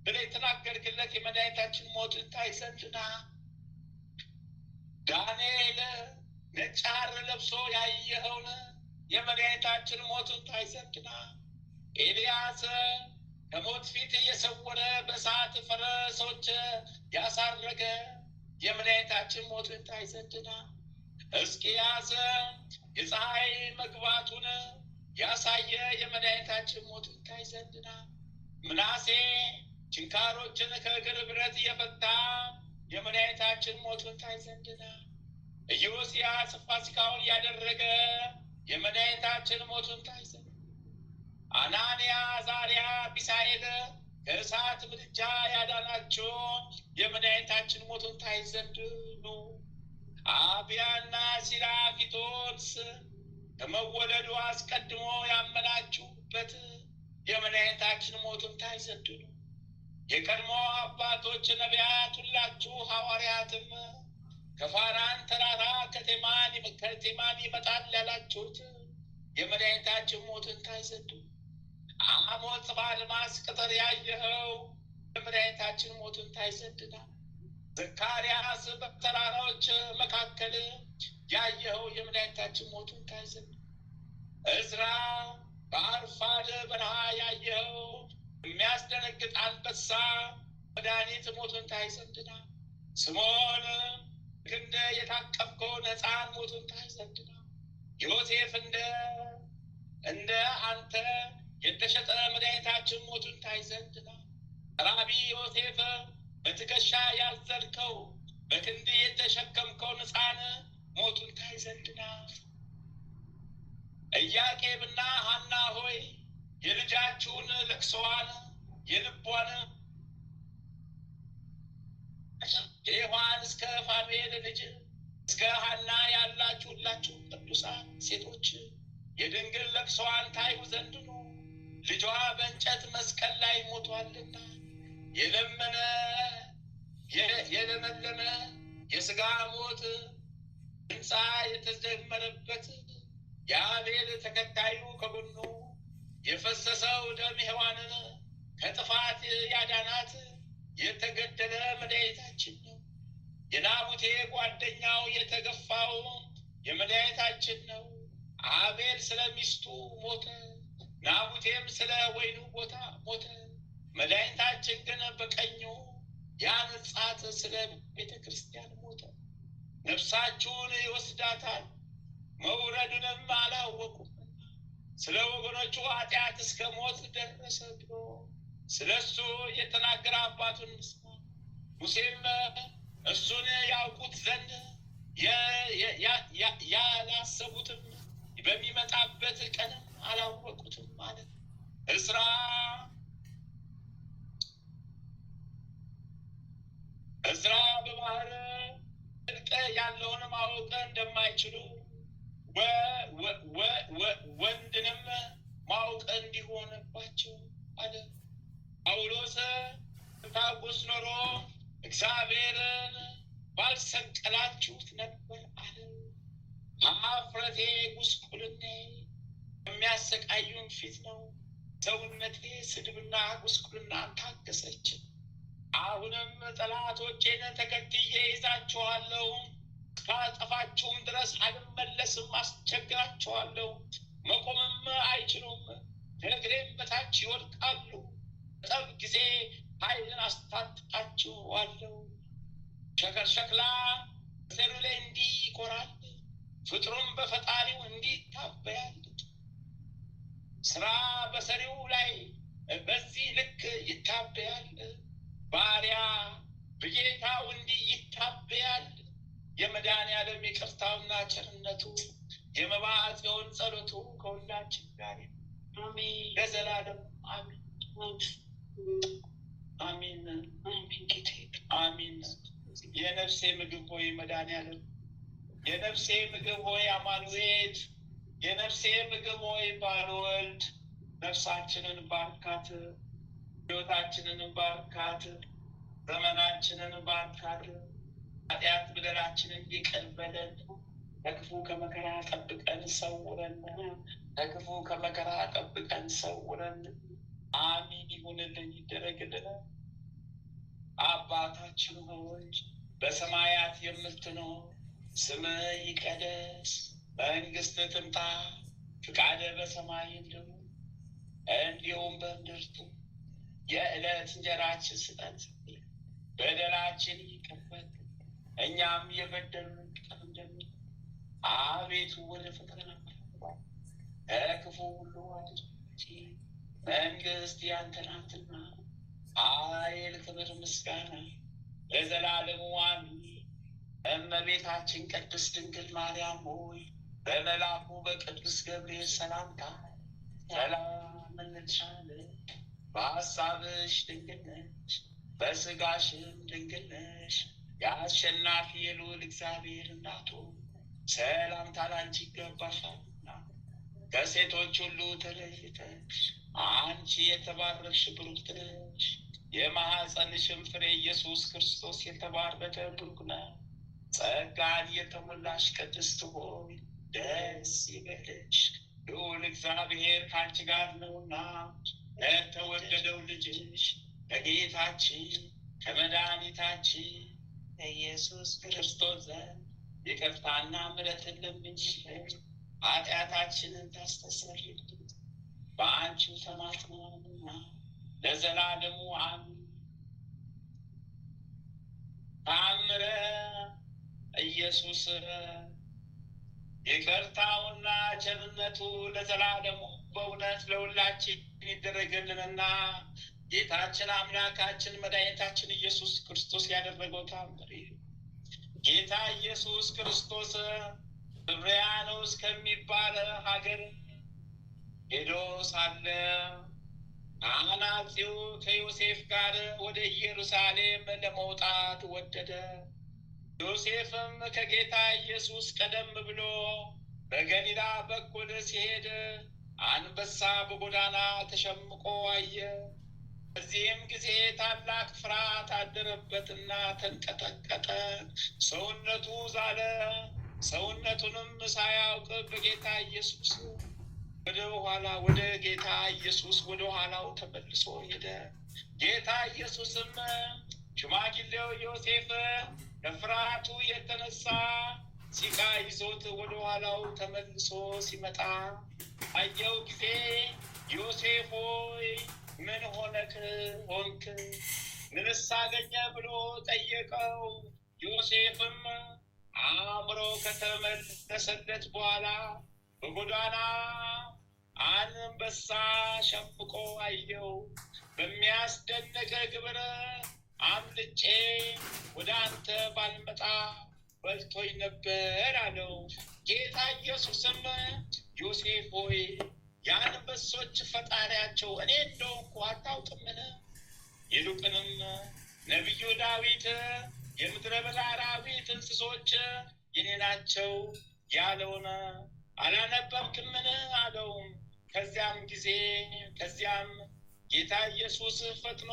B: ብለህ የተናገርክለት የመድኃኒታችን ሞቱን ታይ ዘንድና ዳንኤል ነጭ ሐር ለብሶ ያየኸውን የመድኃኒታችን ሞቱን ታይ ዘንድና ኤልያስ ከሞት ፊት እየሰወረ በእሳት ፈረሶች ያሳረገ የመድኃኒታችን ሞቱን ታይ ዘንድና ሕዝቅያስ የፀሐይ መግባቱን ያሳየ የመድኃኒታችን ሞቱን ታይ ዘንድና ምናሴ ችንካሮችን ከእግር ብረት የፈታ የመድኃኒታችን ሞቱን ታይ ዘንድና ኢዮስያስ ፋሲካውን ያደረገ የመድኃኒታችን ሞቱን ታይ ዘንድ አናንያ አዛርያ ሚሳኤል ከእሳት ምድጃ ያዳናቸው የመድኃኒታችን ሞቱን ታይ ዘንድ ነው። አብያና ሲራፊቶስ ከመወለዱ አስቀድሞ ያመናችሁበት የመድኃኒታችን ሞቱን ታይ ዘንድ ነው። የቀድሞ አባቶች ነቢያት ሁላችሁ ሐዋርያትም ከፋራን ተራራ ከቴማን ይመጣል ያላችሁት የመድኃኒታችን ሞቱን ታይ ዘንድ ነው። አሞጽ በአድማስ ቅጥር ያየኸው የመድኃኒታችን ሞቱን ታይ ዘንድ ነው። ዘካርያስ በተራራዎች መካከል ያየኸው የመድኃኒታችን ሞቱን ታይ ዘንድ ነው። ዕዝራ በአርፋድ በረሃ ያየኸው የሚያስደነግጥ አንበሳ መድኃኒት ሞቱን ታይ ዘንድ ነው። ስምዖን ክንደ የታቀፍከውን ሕፃን ሞቱን ታይ ዘንድ ነው። ዮሴፍ እንደ አንተ የተሸጠ መድኃኒታችን ሞቱን ታይ ዘንድ ነው። ራቢ ዮሴፍ በትከሻ ያዘልከው በክንድ የተሸከምከውን ሕፃን ሞቱን ታይ ዘንድ ነው። ኢያቄምና ሐና ሆይ የልጃችሁን ለቅሶዋን የልቧን የዮሐን እስከ ፋኑኤል ልጅ እስከ እስከ ሐና ያላችሁ ሁላችሁ ቅዱሳን ሴቶች የድንግል ለቅሶዋን ታዩ ዘንድ ነው። ልጇ በእንጨት መስቀል ላይ ሞቷልና የለመለመ የሥጋ ሞት ሕንፃ የተጀመረበት የአቤል ተከታዩ ከጎኑ የፈሰሰው ደም ሔዋንን ከጥፋት ያዳናት የተገደለ መድኃኒታችን ነው። የናቡቴ ጓደኛው የተገፋው የመድኃኒታችን ነው። አቤል ስለ ሚስቱ ሞተ፣ ናቡቴም ስለ ወይኑ ቦታ ሞተ። መድኃኒታችን ግን በቀኙ ያነጻት ስለ ቤተ ክርስቲያን ሞተ። ነፍሳችሁን ይወስዳታል፣ መውረዱንም አላወቁም። ስለ ወገኖቹ ኃጢአት እስከ ሞት ደረሰ ብሎ ስለ እሱ የተናገረ አባቱን ምስማ። ሙሴም እሱን ያውቁት ዘንድ ያላሰቡትም በሚመጣበት ቀንም አላወቁትም ማለት እዝራ በባህር ጥልቅ ያለውን ማወቅ እንደማይችሉ ወንድንም ማወቅ እንዲሆንባቸው አለ። ጳውሎስ ታውቁስ ኖሮ እግዚአብሔርን ባልሰቀላችሁት ነበር አለ። ኀፍረቴ ጉስቁልናዬ የሚያሰቃዩን ፊት ነው። ሰውነቴ ስድብና ጉስቁልናን ታገሰች። አሁንም ጠላቶቼን ተከትዬ ይዛችኋለሁ፣ እስካጠፋችሁም ድረስ አልመለስም፣ አስቸግራችኋለሁ። መቆምም አይችሉም፣ ከእግሬም በታች ይወድቃሉ። በጠብ ጊዜ ኃይልን አስታጥቃችኋለሁ። ሸክላ በሰሪው ላይ እንዲህ ይኮራል፣ ፍጥሩም በፈጣሪው እንዲህ ይታበያል። ስራ በሰሪው ላይ በዚህ ልክ ይታበያል። ባሪያ በጌታው እንዲህ ይታበያል። የመድኃኔዓለም ይቅርታውና ቸርነቱ የመባዓ ጽዮን ጸሎቱ ከሁላችን ጋር አሜን፣ ለዘላለም አሜን። አሜን አሜን። የነፍሴ ምግብ ሆይ መድኃኔዓለም፣ የነፍሴ ምግብ ሆይ አማኑኤል፣ የነፍሴ ምግብ ሆይ ባልወልድ ነፍሳችንን ባርካት፣ ሕይወታችንን ባርካት፣ ዘመናችንን ባርካት። ኃጢአት በደላችንን ይቅር በለን፣ ከክፉ ከመከራ ጠብቀን ሰውረን፣ ከክፉ ከመከራ ጠብቀን ሰውረን። አሜን ይሁንልን፣ ይደረግልን። አባታችን ሆይ በሰማያት የምትኖር ስምህ ይቀደስ፣ መንግሥትህ ትምጣ፣ ፍቃድህ በሰማይ እንዲሁም በምድር ትሁን። የዕለት እንጀራችን ስጠን፣ በደላችን ይቅር በለን እኛም የበደሉንን ይቅር እንደምንል። አቤቱ ወደ ፈተና አታግባን፣ ከክፉ ሁሉ አድነን። መንግሥት ያንተ ናትና፣ ኃይል፣ ክብር፣ ምስጋና ለዘላለሙ አሜን። እመቤታችን ቅድስት ድንግል ማርያም ሆይ በመልአኩ በቅዱስ ገብርኤል ሰላምታ ሰላም እንልሻለን። በሐሳብሽ ድንግል ነሽ፣ በሥጋሽም ድንግል ነሽ። የአሸናፊ የልዑል እግዚአብሔር እናቱ ሰላምታ ላንቺ ይገባሻልና ከሴቶች ሁሉ ተለይተሽ አንቺ የተባረክሽ ብሩክት ነሽ። የማኅፀንሽም ፍሬ ኢየሱስ ክርስቶስ የተባረከ ብሩክ ነው። ጸጋን የተሞላሽ ቅድስት ሆይ ደስ ይበልሽ፣ ልዑል እግዚአብሔር ከአንቺ ጋር ነውና ለተወደደው ልጅሽ ከጌታችን ከመድኃኒታችን ከኢየሱስ ክርስቶስ ዘንድ ይቅርታና ምሕረትን ለምኝልን ኃጢአታችንን ታስተሰርይልን በአንቺው ተማጽነናልና ለዘላለሙ አሜን። ተአምረ ኢየሱስ ይቅርታውና ቸርነቱ ለዘላለሙ በእውነት ለሁላችን ይደረግልንና ጌታችን አምላካችን መድኃኒታችን ኢየሱስ ክርስቶስ ያደረገው ተአምር ጌታ ኢየሱስ ክርስቶስ ዕብራውያኖስ ከሚባል ሀገር ሄዶ ሳለ ከአናጺው ከዮሴፍ ጋር ወደ ኢየሩሳሌም ለመውጣት ወደደ። ዮሴፍም ከጌታ ኢየሱስ ቀደም ብሎ በገሊላ በኩል ሲሄድ አንበሳ በጎዳና ተሸምቆ አየ። በዚህም ጊዜ ታላቅ ፍርሃት አደረበትና ተንቀጠቀጠ፣ ሰውነቱ ዛለ። ሰውነቱንም ሳያውቅ በጌታ ኢየሱስ ወደ ጌታ ኢየሱስ ወደ ኋላው ተመልሶ ሄደ። ጌታ ኢየሱስም ሽማግሌው ዮሴፍ ከፍርሃቱ የተነሳ ሲቃ ይዞት ወደ ኋላው ተመልሶ ሲመጣ አየው ጊዜ ዮሴፍ ሆይ ምን ሆንክ? ምንስ አገኘ ብሎ ጠየቀው። ዮሴፍም አእምሮ ከተመለሰለት በኋላ በጎዳና አንበሳ ሸምቆ አየው። በሚያስደንቅ ግብር አምልጬ ወደ አንተ ባልመጣ በልቶኝ ነበር አለው። ጌታ ኢየሱስም ዮሴፍ ሆይ የአንበሶች ፈጣሪያቸው እኔ እንደሆንኩ አታውቅምን? ይልቁንም ነቢዩ ዳዊት የምድረ በዳ አራዊት እንስሶች የኔ ናቸው ያለውን አላነበብክምን? አለው። ከዚያም ጌታ ኢየሱስ ፈጥኖ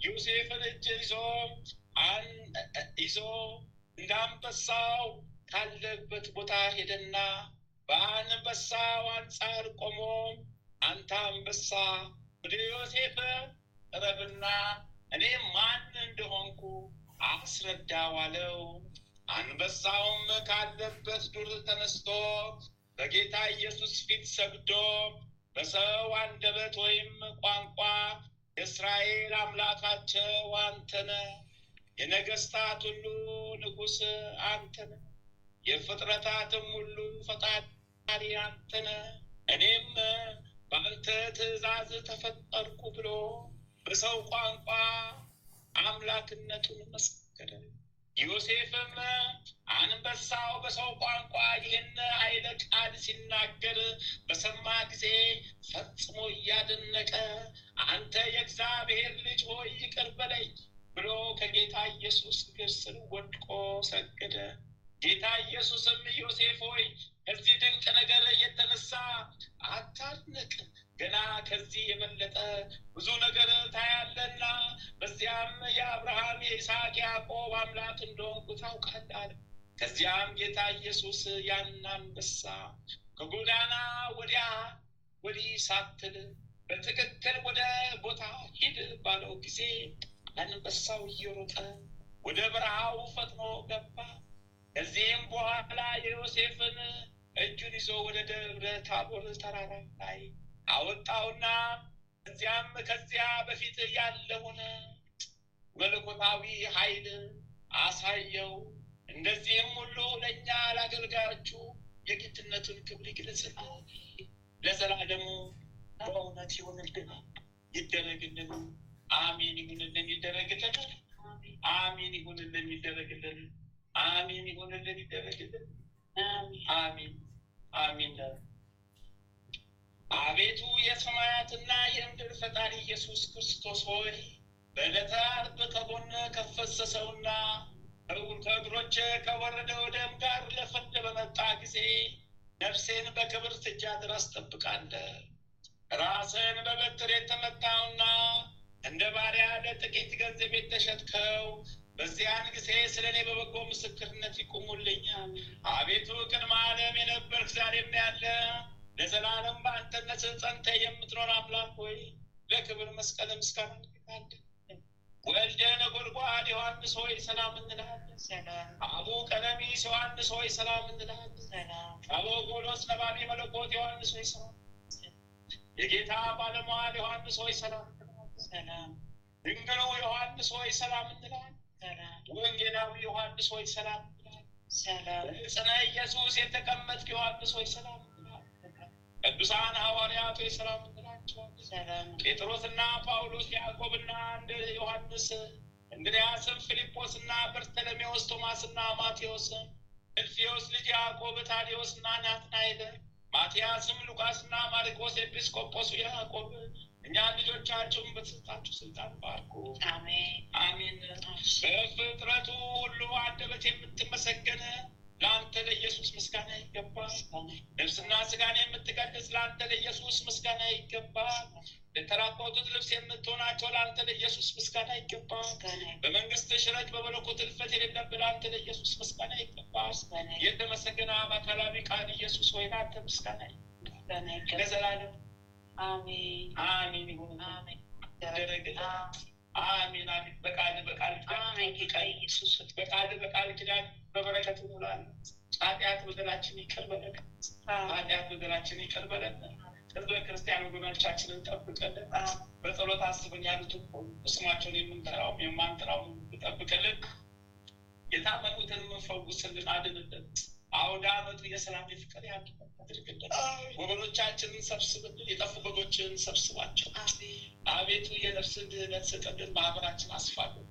B: ዮሴፍን እጅ ይዞ እንዳንበሳው ካለበት ቦታ ሄደና በአንበሳው አንጻር ቆሞ አንተ አንበሳ ወደ ዮሴፍ ቅረብና እኔ ማን እንደሆንኩ አስረዳው አለው። አንበሳውም ካለበት ዱር ተነስቶ በጌታ ኢየሱስ ፊት ሰግዶ በሰው አንደበት ወይም ቋንቋ የእስራኤል አምላካቸው አንተ ነህ፣ የነገስታት ሁሉ ንጉሥ አንተ ነህ፣ የፍጥረታትም ሁሉ ፈጣሪ አንተ ነህ፣ እኔም በአንተ ትእዛዝ ተፈጠርኩ ብሎ በሰው ቋንቋ አምላክነቱን መሰከረ። ዮሴፍም አንበሳው በሰው ቋንቋ ይህን ኃይለ ቃል ሲናገር በሰማ ጊዜ ፈጽሞ እያደነቀ አንተ የእግዚአብሔር ልጅ ሆይ ይቅር በለኝ ብሎ ከጌታ ኢየሱስ እግር ስር ወድቆ ሰገደ። ጌታ ኢየሱስም ዮሴፍ ሆይ ከዚህ ድንቅ ነገር የተነሳ አታድንቅ፣ ገና ከዚህ የበለጠ ብዙ ነገር ታያለና በዚያም የአብርሃም የይስሐቅ ያዕቆብ አምላክ እንደሆንኩ ታውቃለህ አለ። ከዚያም ጌታ ኢየሱስ ያን አንበሳ ከጎዳና ወዲያ ወዲህ ሳትል በትክክል ወደ ቦታ ሂድ ባለው ጊዜ አንበሳው እየሮጠ ወደ በረሃው ፈጥኖ ገባ። ከዚህም በኋላ የዮሴፍን እጁን ይዞ ወደ ደብረ ታቦር ተራራ ላይ አወጣውና ከዚያ በፊት ያለውን መለኮታዊ ኃይል አሳየው። እንደዚህም ሁሉ ለእኛ ለአገልጋዮቹ የጌትነቱን ክብር ይግለጽልን፣ ለዘላለሙ በእውነት ይሁንልን፣ ይደረግልን። አሜን ይሁንልን፣ ይደረግልን። አሜን ይሁንልን፣ ይደረግልን። አሜን ይሁንልን፣ ይደረግልን። አሜን አሜን። አቤቱ የሰማያትና የምድር ፈጣሪ ኢየሱስ ክርስቶስ ሆይ በዕለተ ዓርብ ከጎን ከፈሰሰውና ከእግሮች ከወረደው ደም ጋር ለፍርድ በመጣ ጊዜ ነፍሴን በክብር እጅህ አስጠብቃለህ። ራስህን በበትር የተመታውና እንደ ባሪያ ለጥቂት ገንዘብ የተሸጥከው በዚያን ጊዜ ስለ እኔ በበጎ ምስክርነት ይቁሙልኝ። አቤቱ ቅድመ ዓለም የነበርክ ዛሬም ያለ ለዘላለም በአንተነት ጸንተህ የምትኖር አምላክ ሆይ ለክብር መስቀል ምስጋና እንሰጣለን። ወልደ ነጎድጓድ ዮሐንስ ሆይ ሰላም እንልሃለን። አቡ ቀለሚስ ዮሐንስ ሆይ ሰላም እንልሃለን። አቡ ጎሎስ ነባቢ መለኮት ዮሐንስ ሆይ ሰላም፣ የጌታ ባለሟል ዮሐንስ ሆይ ሰላም እንልሃለን። ድንግሉ ዮሐንስ ሆይ ሰላም እንልሃለን። ወንጌላዊ ዮሐንስ ሆይ ሰላም እንልሃለን። ጽነ ኢየሱስ የተቀመጥክ ዮሐንስ ሆይ ሰላም እንልሃለን። ቅዱሳን ሐዋርያት ሆይ ሰላም እንላቸዋለን። ጴጥሮስና ጳውሎስ፣ ያዕቆብና እንደ ዮሐንስ፣ እንድርያስም፣ ፊልጶስና በርተሎሜዎስ፣ ቶማስና ማቴዎስ፣ እልፍዮስ ልጅ ያዕቆብ፣ ታዴዎስና ናትናኤል፣ ማትያስም፣ ሉቃስና ማርቆስ፣ ኤጲስቆጶሱ ያዕቆብ እኛ ልጆቻችሁን በተሰጣችሁ ስልጣን ባርኩ። አሜን አሜን። አሜን። በፍጥረቱ ሁሉ አንደበት የምትመሰገን ለአንተ ለኢየሱስ ምስጋና ይገባል። ልብስና ስጋን የምትቀድስ ለአንተ ለኢየሱስ ምስጋና ይገባል። ለተራቆቱት ልብስ የምትሆናቸው ለአንተ ለኢየሱስ ምስጋና ይገባል። በመንግስት ሽረት በመለኮት እልፈት የሌለብህ ለአንተ ለኢየሱስ ምስጋና ይገባል። የተመሰገነ አብ አካላዊ ቃል ኢየሱስ ሆይ ለአንተ ምስጋና ይገባል ለዘላለም አሜን አሜን ይሁን አሜን አሜን አሜን። በቃል ኢየሱስ በቃል ኪዳን በበረከት ሙላን። ኃጢአት በደላችን ይቅር በለን፣ ኃጢአት በደላችን ይቅር በለን። ህዝበ ክርስቲያን ወገኖቻችንን ጠብቀልን። በጸሎት አስበን ያሉትን ስማቸውን የምንጠራው የማንጠራው ጠብቀልን። የታመሙትን ፈውስልን፣ አድንልን። አውደ ዓመቱ የሰላም የፍቅር ያድርግልን አድርግልን። ወገኖቻችንን ሰብስብልን፣ የጠፉ በጎችን ሰብስባቸው። አቤቱ የነፍስን ድህነት ስጥልን፣ ማህበራችን አስፋልን።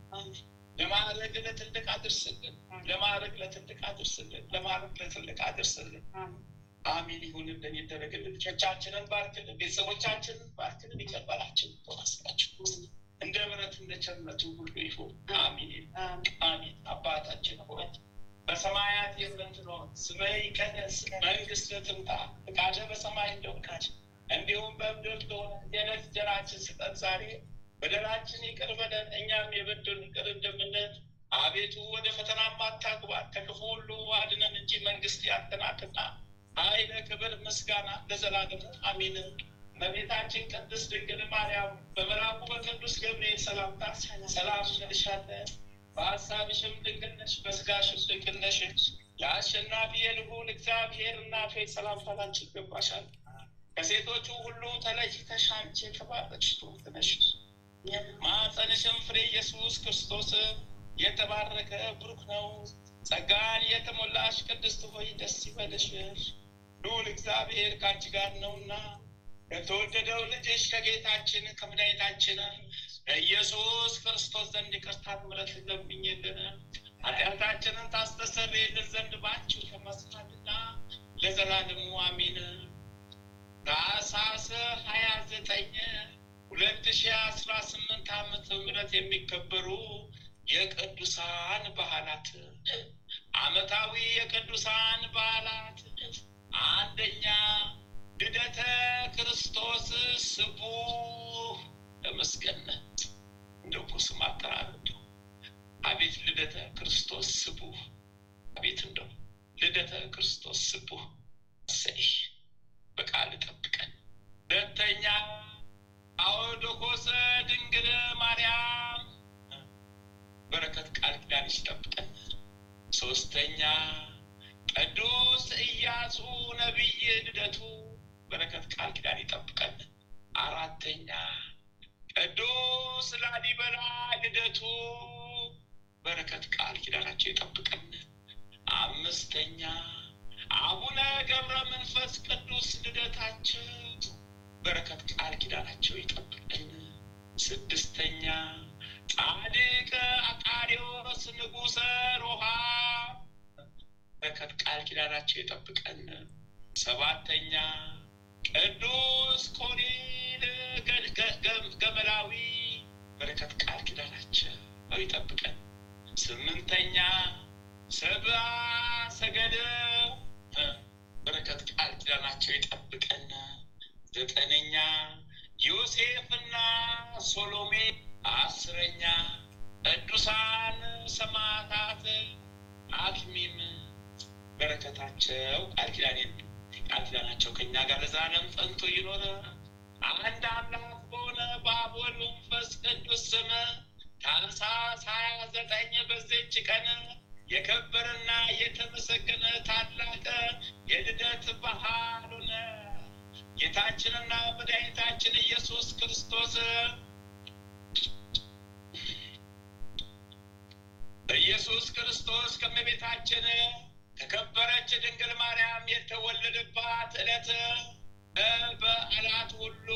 B: ለማዕረግ ለትልቅ አድርስልን፣ ለማዕረግ ለትልቅ አድርስልን፣ ለማዕረግ ለትልቅ አድርስልን። አሜን ይሁንልን፣ ይደረግልን። ልጆቻችንን ባርክልን፣ ቤተሰቦቻችንን ባርክልን። ይቀበላችን ተዋስላችሁ እንደ ምሕረት እንደ ቸርነቱ ሁሉ ይሁን። አሜን አሜን። አባታችን ሆይ በሰማያት የምትኖር ስምህ ይቀደስ፣ መንግስትህ ትምጣ፣ ፈቃድህ በሰማይ እንደሆነች እንዲሁም በምድር ትሁን። የዕለት እንጀራችንን ስጠን ዛሬ፣ በደላችን ይቅር በለን እኛም የበደሉንን ይቅር እንደምንል። አቤቱ ወደ ፈተና አታግባን፣ ከክፉ ሁሉ አድነን እንጂ መንግስት ያንተ ናትና፣ ኃይል፣ ክብር፣ ምስጋና ለዘላለም አሜን። እመቤታችን ቅድስት ድንግል ማርያም በመልአኩ በቅዱስ ገብርኤል ሰላምታ ሰላም እንልሻለን። በሀሳብሽም ድንግል ነሽ፣ በስጋሽም ድንግል ነሽ። የአሸናፊ የልዑል እግዚአብሔር እናት ሆይ ሰላምታ ላንቺ ይገባሻል። ከሴቶቹ ሁሉ ተለይተሽ አንቺ የተባረክሽ ነሽ፣ ማኅፀንሽም ፍሬ ኢየሱስ ክርስቶስ የተባረከ ብሩክ ነው። ጸጋን የተሞላሽ ቅድስት ሆይ ደስ ይበልሽ፣ ልዑል እግዚአብሔር ከአንቺ ጋር ነውና ከተወደደው ልጅሽ ከጌታችን ከመድኃኒታችን ኢየሱስ ክርስቶስ ዘንድ ይቅርታን ምሕረትን ለምኝልን ኃጢአታችንን ታስተሰርይልን ዘንድ ባንቺ ተመስገንና ለዘላለሙ አሜን። ታኅሳስ 29 2018 ዓመተ ምህረት የሚከበሩ የቅዱሳን በዓላት። ዓመታዊ የቅዱሳን በዓላት፣ አንደኛ ልደተ ክርስቶስ ስቡሕ ተመስገን። እንደው ስም አጠራር አቤት! ልደተ ክርስቶስ ስቡሕ! አቤት! እንደው ልደተ ክርስቶስ ስቡሕ! እሰይ! በቃል ጠብቀን። ሁለተኛ አውዶኮሰ ድንግል ማርያም በረከት ቃል ኪዳን ይጠብቀን። ሶስተኛ ቅዱስ ኢያሱ ነቢይ ልደቱ በረከት ቃል ኪዳን ይጠብቀን። አራተኛ ቅዱስ ላሊበላ ልደቱ በረከት ቃል ኪዳናቸው ይጠብቀን። አምስተኛ አቡነ ገብረ መንፈስ ቅዱስ ልደታቸው በረከት ቃል ኪዳናቸው ይጠብቀን። ስድስተኛ ጻድቅ አቃርዮስ ንጉሠ ሮሃ በረከት ቃል ኪዳናቸው ይጠብቀን። ሰባተኛ ቅዱስ ኮኔል ገመላዊ በረከት ቃል ኪዳናቸው ይጠብቀን። ስምንተኛ ሰብአ ሰገደ በረከት ቃል ኪዳናቸው ይጠብቀን። ዘጠነኛ ዮሴፍና ሶሎሜ። አስረኛ ቅዱሳን ሰማዕታት አክሚም በረከታቸው ቃል ኪዳናቸው ከእኛ ጋር ለዘላለም ጸንቶ ይኖር። አንድ አምላክ በሆነ በአብ ወልድ መንፈስ ቅዱስ ስም ታኅሳስ 29 በዚህች ቀን የከበረና የተመሰገነ ታላቅ የልደት በዓል ሆነ። ጌታችንና መድኃኒታችን ኢየሱስ ክርስቶስ ከእመቤታችን ከከበረች ድንግል ማርያም የተወለደባት ዕለት በዓላት ሁሉ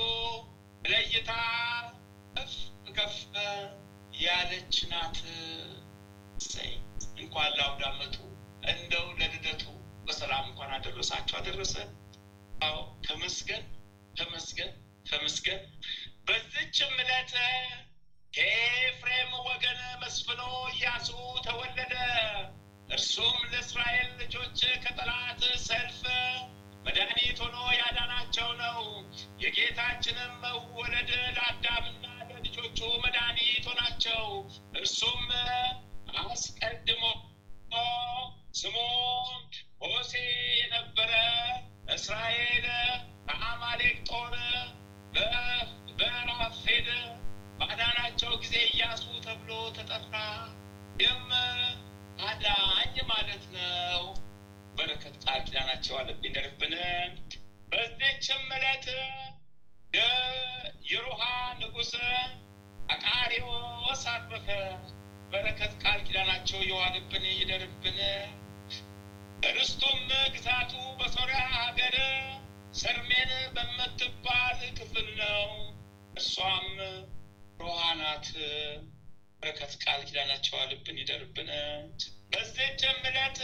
B: ለይታ ከፍ ያለች ናት። እንኳን ለአውደ ዓመቱ እንደው ለልደቱ በሰላም እንኳን አደረሳችሁ አደረሰን። አዎ ተመስገን ተመስገን ተመስገን። በዚህች ዕለት ከኤፍሬም ወገን ጠላት ሰልፍ መድኃኒት ሆኖ ያዳናቸው ነው። የጌታችንም መወለድ ለአዳምና ለልጆቹ መድኃኒት ሆናቸው። እርሱም አስቀድሞ ስሙ ሆሴዕ የነበረ እስራኤል ከአማሌቅ ጦር በራፌድ ባዳናቸው ጊዜ ኢያሱ ተብሎ ተጠራ። ይህም አዳኝ ማለት ነው። በረከት ቃል ኪዳናቸው አለብኝ ደርብን። በዚህችም ዕለት የሮሃ ንጉሥ አቃርዮስ አረፈ። በረከት ቃል ኪዳናቸው የዋልብን ይደርብን። ርስቱም ግዛቱ በሶርያ ሀገር ሰርሜን በምትባል ክፍል ነው። እርሷም ሮሃ ናት። በረከት ቃል ኪዳናቸው አለብን ይደርብን። በዚህችም ዕለት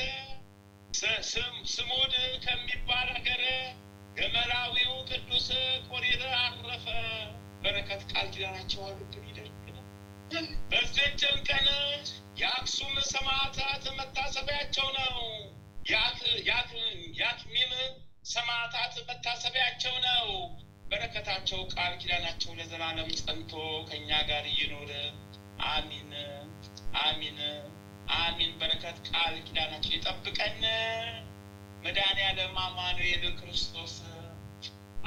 B: ስሙድ ከሚባል ሀገር ገመላዊው ቅዱስ ቆሪር አረፈ። በረከት ቃል ኪዳናቸው አለብን ይደርብን። በዚህችም ቀን የአክሱም ሰማዕታት መታሰቢያቸው ነው። የአክሚም ሰማዕታት መታሰቢያቸው ነው። በረከታቸው ቃል ኪዳናቸው ለዘላለም ጸንቶ ከእኛ ጋር ይኑር። አሚን አሚን አሚን። በረከት ቃል ኪዳናቸው ይጠብቀን። መድኃኔዓለም አማኑኤል ክርስቶስ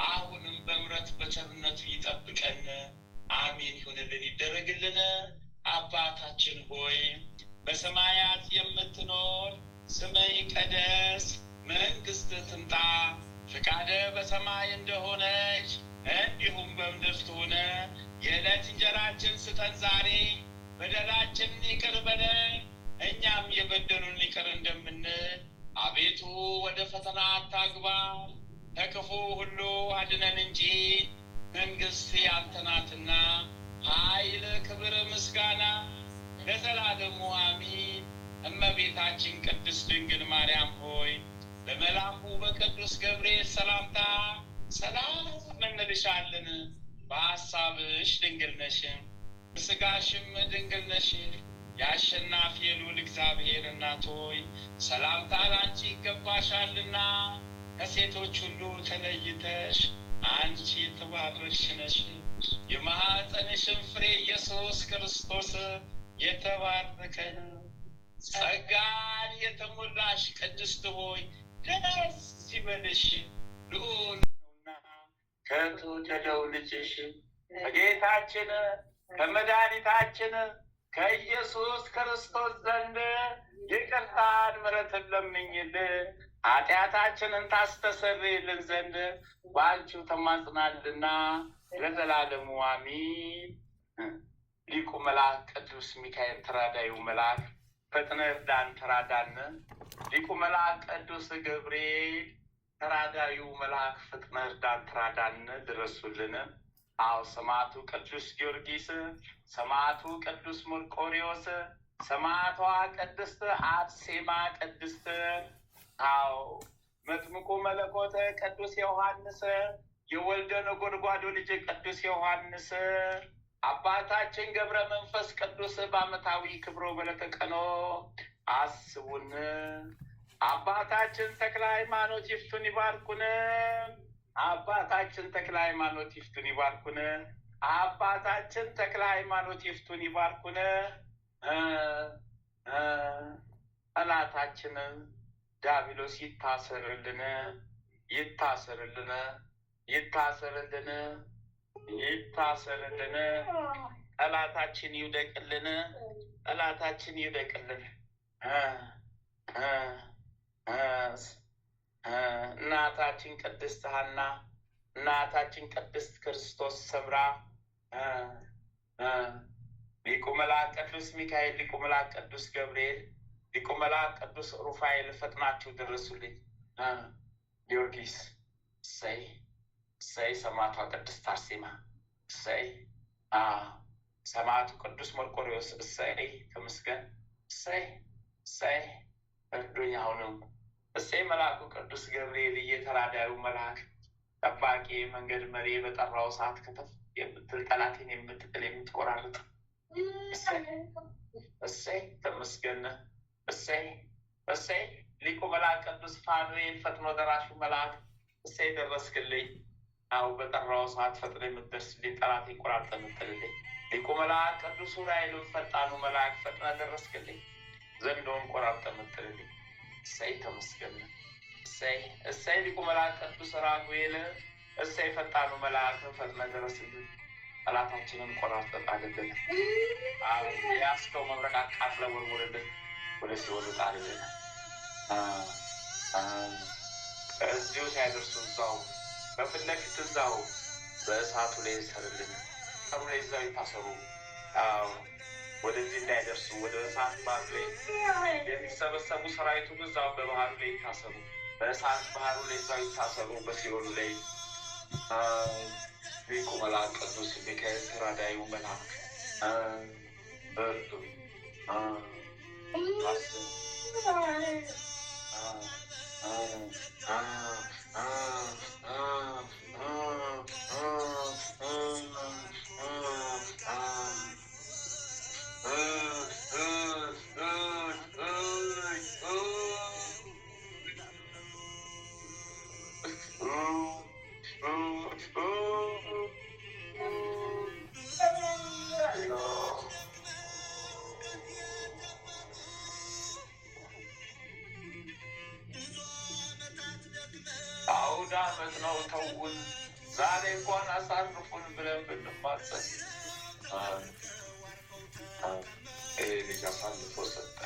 B: አሁንም በምሕረት በቸርነቱ ይጠብቀን። አሚን ይሁንልን ይደረግልን። አባታችን ሆይ በሰማያት የምትኖር ስምህ ይቀደስ፣ መንግሥትህ ትምጣ፣ ፈቃድህ በሰማይ እንደሆነች እንዲሁም በምድር ትሁን። የዕለት እንጀራችንን ስጠን ዛሬ፣ በደላችንን ይቅር በለን እኛም የበደሉን ይቅር እንደምንል፣ አቤቱ ወደ ፈተና አታግባን ከክፉ ሁሉ አድነን እንጂ መንግሥት ያንተ ናትና፣ ኃይል፣ ክብር፣ ምስጋና ለዘላለሙ አሚን። እመቤታችን ቅድስት ድንግል ማርያም ሆይ በመልአኩ በቅዱስ ገብርኤል ሰላምታ ሰላም እንልሻለን። በሐሳብሽ ድንግል ነሽ፣ በሥጋሽም ድንግል ነሽ። የአሸናፊ ልዑል እግዚአብሔር እናት ሆይ ሰላምታ ላንቺ ይገባሻልና፣ ከሴቶች ሁሉ ተለይተሽ አንቺ የተባረክሽ ነሽ። የማኅፀንሽም ፍሬ ኢየሱስ ክርስቶስ የተባረከ ነው። ጸጋን የተሞላሽ ቅድስት ሆይ ደስ ይበልሽ፣ ልዑል ነውና ከተወደደው ልጅሽ ከጌታችን ከመድኃኒታችን ከኢየሱስ ክርስቶስ ዘንድ ይቅርታን ምሕረትን ለምኝልን ኃጢአታችንን ታስተሰርይልን ዘንድ በአንቺው ተማጽናልና ለዘላለሙ አሚን። ሊቁ መልአክ ቅዱስ ሚካኤል ተራዳዩ መልአክ ፈጥነህ እርዳን ተራዳን። ሊቁ መልአክ ቅዱስ ገብርኤል ተራዳዩ መልአክ ፈጥነህ እርዳን ተራዳን፣ ድረሱልን። አዎ ሰማዕቱ ቅዱስ ጊዮርጊስ፣ ሰማዕቱ ቅዱስ መርቆሬዎስ፣ ሰማዕቷ ቅድስት አርሴማ ቅድስት፣ አዎ መጥምቁ መለኮት ቅዱስ ዮሐንስ፣ የወልደ ነጎድጓዶ ልጅ ቅዱስ ዮሐንስ፣ አባታችን ገብረ መንፈስ ቅዱስ በዓመታዊ ክብረ በዓለ ቀኖ አስቡን። አባታችን ተክለ ሃይማኖት ይፍቱን ይባርኩን። አባታችን ተክለ ሃይማኖት ይፍቱን ይባርኩን። አባታችን ተክለ ሃይማኖት ይፍቱን ይባርኩን። ጠላታችን ዲያብሎስ ይታሰርልን፣ ይታሰርልን፣ ይታሰርልን፣ ይታሰርልን። ጠላታችን ይውደቅልን፣ ጠላታችን ይውደቅልን። እናታችን ቅድስት ሐና፣ እናታችን ቅድስት ክርስቶስ ሰምራ፣ ሊቁ መልአክ ቅዱስ ሚካኤል፣ ሊቁ መልአክ ቅዱስ ገብርኤል፣ ሊቁ መልአክ ቅዱስ ሩፋኤል ፈጥናችሁ ድረሱልኝ። ጊዮርጊስ እሰይ እሰይ፣ ሰማዕቷ ቅድስት አርሴማ እሰይ፣ ሰማዕቱ ቅዱስ መርቆሬዎስ እሰይ፣ ተመስገን እሰይ እሰይ፣ እርዱኝ አሁንም እሰይ። መልአኩ ቅዱስ ገብርኤል እየተራዳዩ መልአክ ጠባቂ፣ መንገድ መሪ፣ በጠራው ሰዓት ከተፍ የምትል ጠላቴን የምትጥል የምትቆራርጥ እሰይ እሰይ፣ ተመስገን እሰይ እሰይ ሊቁ መልአክ ቅዱስ ፋኑኤል ፈጥኖ ደራሹ መልአክ እሰይ ደረስክልኝ። አው በጠራው ሰዓት ፈጥኖ የምትደርስልኝ ጠላት ይቆራርጠ የምትልልኝ ሊቁ መልአክ ቅዱስ ዑራኤል ፈጣኑ መልአክ ፈጥነ ደረስክልኝ። ዘንዶን ቆራርጠ የምትልልኝ እሰይ ተመስገን። እሰይ ሊቁ መልአክ ቅዱስ ራጉኤል እሰይ ፈጣኑ መልአክ ፈጥነ ደረስልኝ። ጠላታችንን ቆራርጠ ጣልልን። ያስከው መብረቅ አቃጥለ ወርውርልን። ወደ ሲኦል ጣልልን። እዚሁ ሳይደርሱ እዛው በፊት ለፊት እዛው በእሳቱ ላይ ይሰርልን። ሰሩ ላይ እዛው ይታሰሩ። ወደዚህ እንዳይደርሱ ወደ እሳት ባህር ላይ የሚሰበሰቡ ሰራዊቱ እዛው በባህሩ ላይ ይታሰሩ። በእሳት ባህሩ ላይ እዛው ይታሰሩ። በሲኦል ላይ ሊቁ መልአክ ቅዱስ ሚካኤል ተራዳዩ መልአክ በርቱ አውዳመት ነው ተውን ዛሬ እንኳን አሳርፉን ብለን ብንማጸን ልጅ አሳልፎ ሰጠ።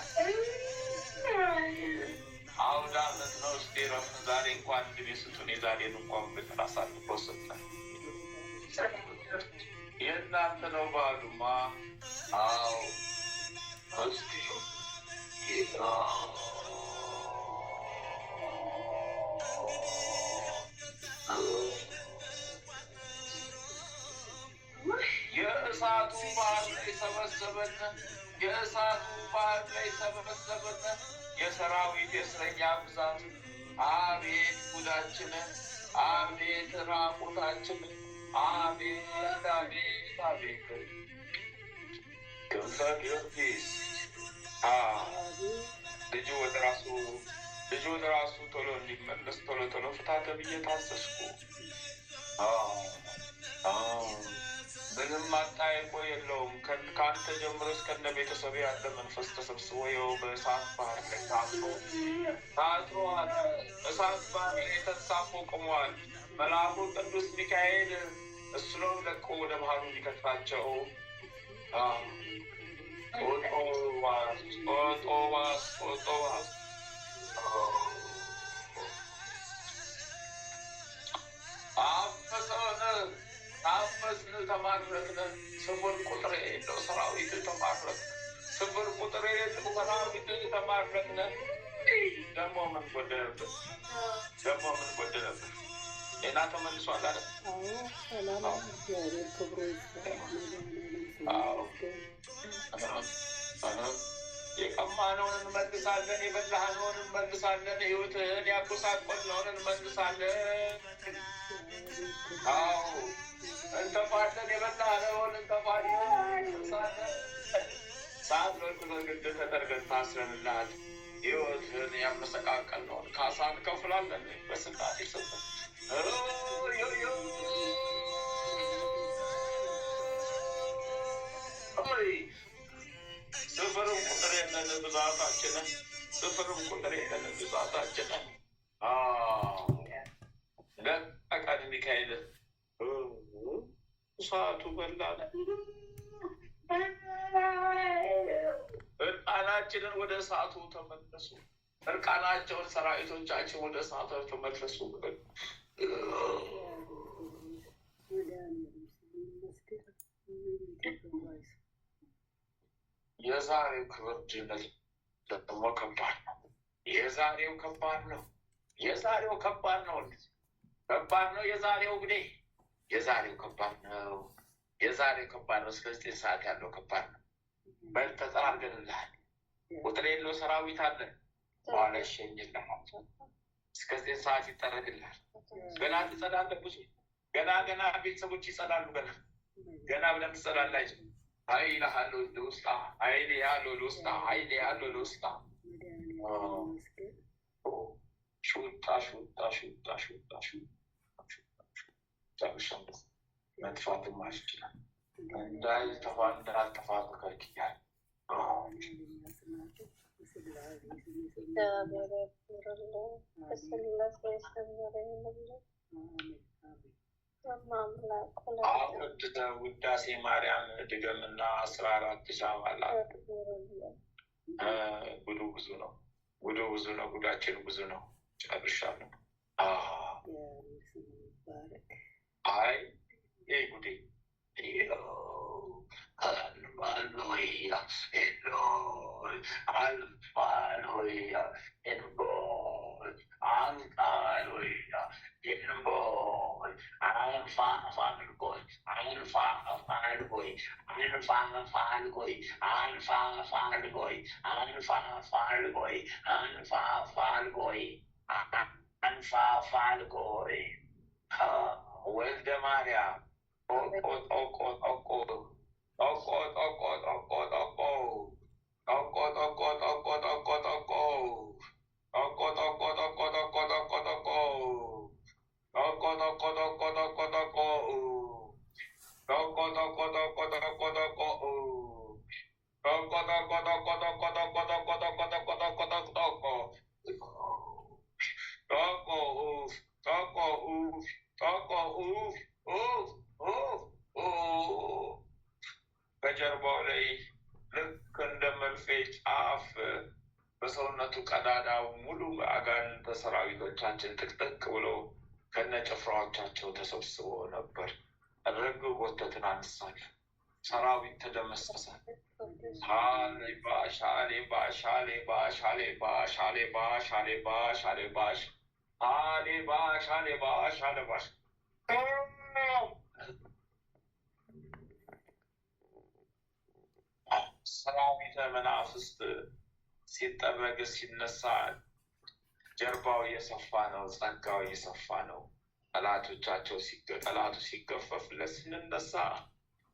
B: አውዳመት ነው እስቲ ረፍን ዛሬ እንኳን እድሜ ስጡን የዛሬን እንኳን ብለን አሳልፎ ሰጠ። የእናንተ ነው ባሉማ አዎ እስቲ የእሳቱ ባህር ላይ ሰበሰበን። የእሳቱ ባህር ላይ ሰበሰበን። የሰራዊት የእስረኛ ብዛት አቤት ጉዳችንን፣ አቤት ራቁታችንን፣ አቤት አቤት አቤት ክንፈ ጊዮርጊስ ልጁ ወደ ራሱ ቶሎ እንዲመለስ ቶሎ ፍታ ተብዬ ታዘዝኩ። ምንም አጣይቆ የለውም። ከአንተ ጀምሮ እስከነ ቤተሰብ ያለ መንፈስ ተሰብስቦ ይኸው በእሳት ባህር ላይ ታስሯል። እሳት ባህር ላይ ተንሳፎ ቆሟል። መልአኩ ቅዱስ ሚካኤል እሱ ነው ለቆ ወደ ባህሩ እንዲከትታቸው ጦዋስ አፈስን ተማረክነ ስፍር ቁጥር የሌለው ሰራዊት ተማረክ ስፍር ቁጥር የሌለው ሰራዊት ተማረክነ። ደግሞ ምን ጎደለብን? ጤና ተመልሷል አለ። የቀማነውን እንመልሳለን፣ የበላህነውን እንመልሳለን፣ ህይወትህን ያጎሳቆልነውን እንመልሳለን። እንተፋለን፣ የበላህነውን እንተፋለን። ሰዓት በግድ ተደርገን ታስረንልሃል። ህይወትህን ያመሰቃቀልነውን ካሳ እንከፍላለን። በስላሴ ስም ስፍርም ቁጥር የለን ብዛታችንን፣ ስፍርም ቁጥር የለን ብዛታችንን። ለቀቀን ሚካኤል እሳቱ በላን። እርቃናችንን ወደ እሳቱ ተመለሱ። እርቃናቸውን ሰራዊቶቻችን ወደ እሳቱ ተመለሱ። የዛሬው ክብር ድነት ደግሞ ከባድ ነው። የዛሬው ከባድ ነው። የዛሬው ከባድ ነው። ከባድ ነው። የዛሬው እንግዲህ የዛሬው ከባድ ነው። የዛሬው ከባድ ነው። እስከ 9 ሰዓት ያለው ከባድ ነው። በል ተጠራርገንልሃል። ቁጥር የለው ሰራዊት አለን። በኋላ ይሸኝልሃል። እስከ 9 ሰዓት ይጠረግልሃል። ገና ትጸዳለህ። ብዙ ገና ቤተሰቦች ይጸዳሉ። ገና ብለን ትጸዳላችሁ። ኃይል ያለው ለውስጣ ኃይል ያለው ለውስጣ ኃይል ያለው ለውስጣ መጥፋትም አይችላል እንዳልጠፋ ተከልክያል። ውዳሴ ማርያም ድገምና 14 ሻባላት ጉዱ ብዙ ነው። ጉዳችን ብዙ ነው። ጨርሻለሁ። አይ ይህ ጉዴ ወልደ ማርያም በጀርባው ላይ ልክ እንደ መርፌ ጫፍ በሰውነቱ ቀዳዳው ሙሉ አጋንንተ ሰራዊቶቻችን ጥቅጥቅ ብሎ ከነ ጭፍራዎቻቸው ተሰብስቦ ነበር። ረግ ጎተትን አነሳል። ሰራዊት ተደመሰሰ። ሰራዊተ መናፍስት ሲጠረግ ሲነሳ ጀርባው እየሰፋ ነው፣ ጸጋው እየሰፋ ነው። ጠላቱ ሲገፈፍለት ስንነሳ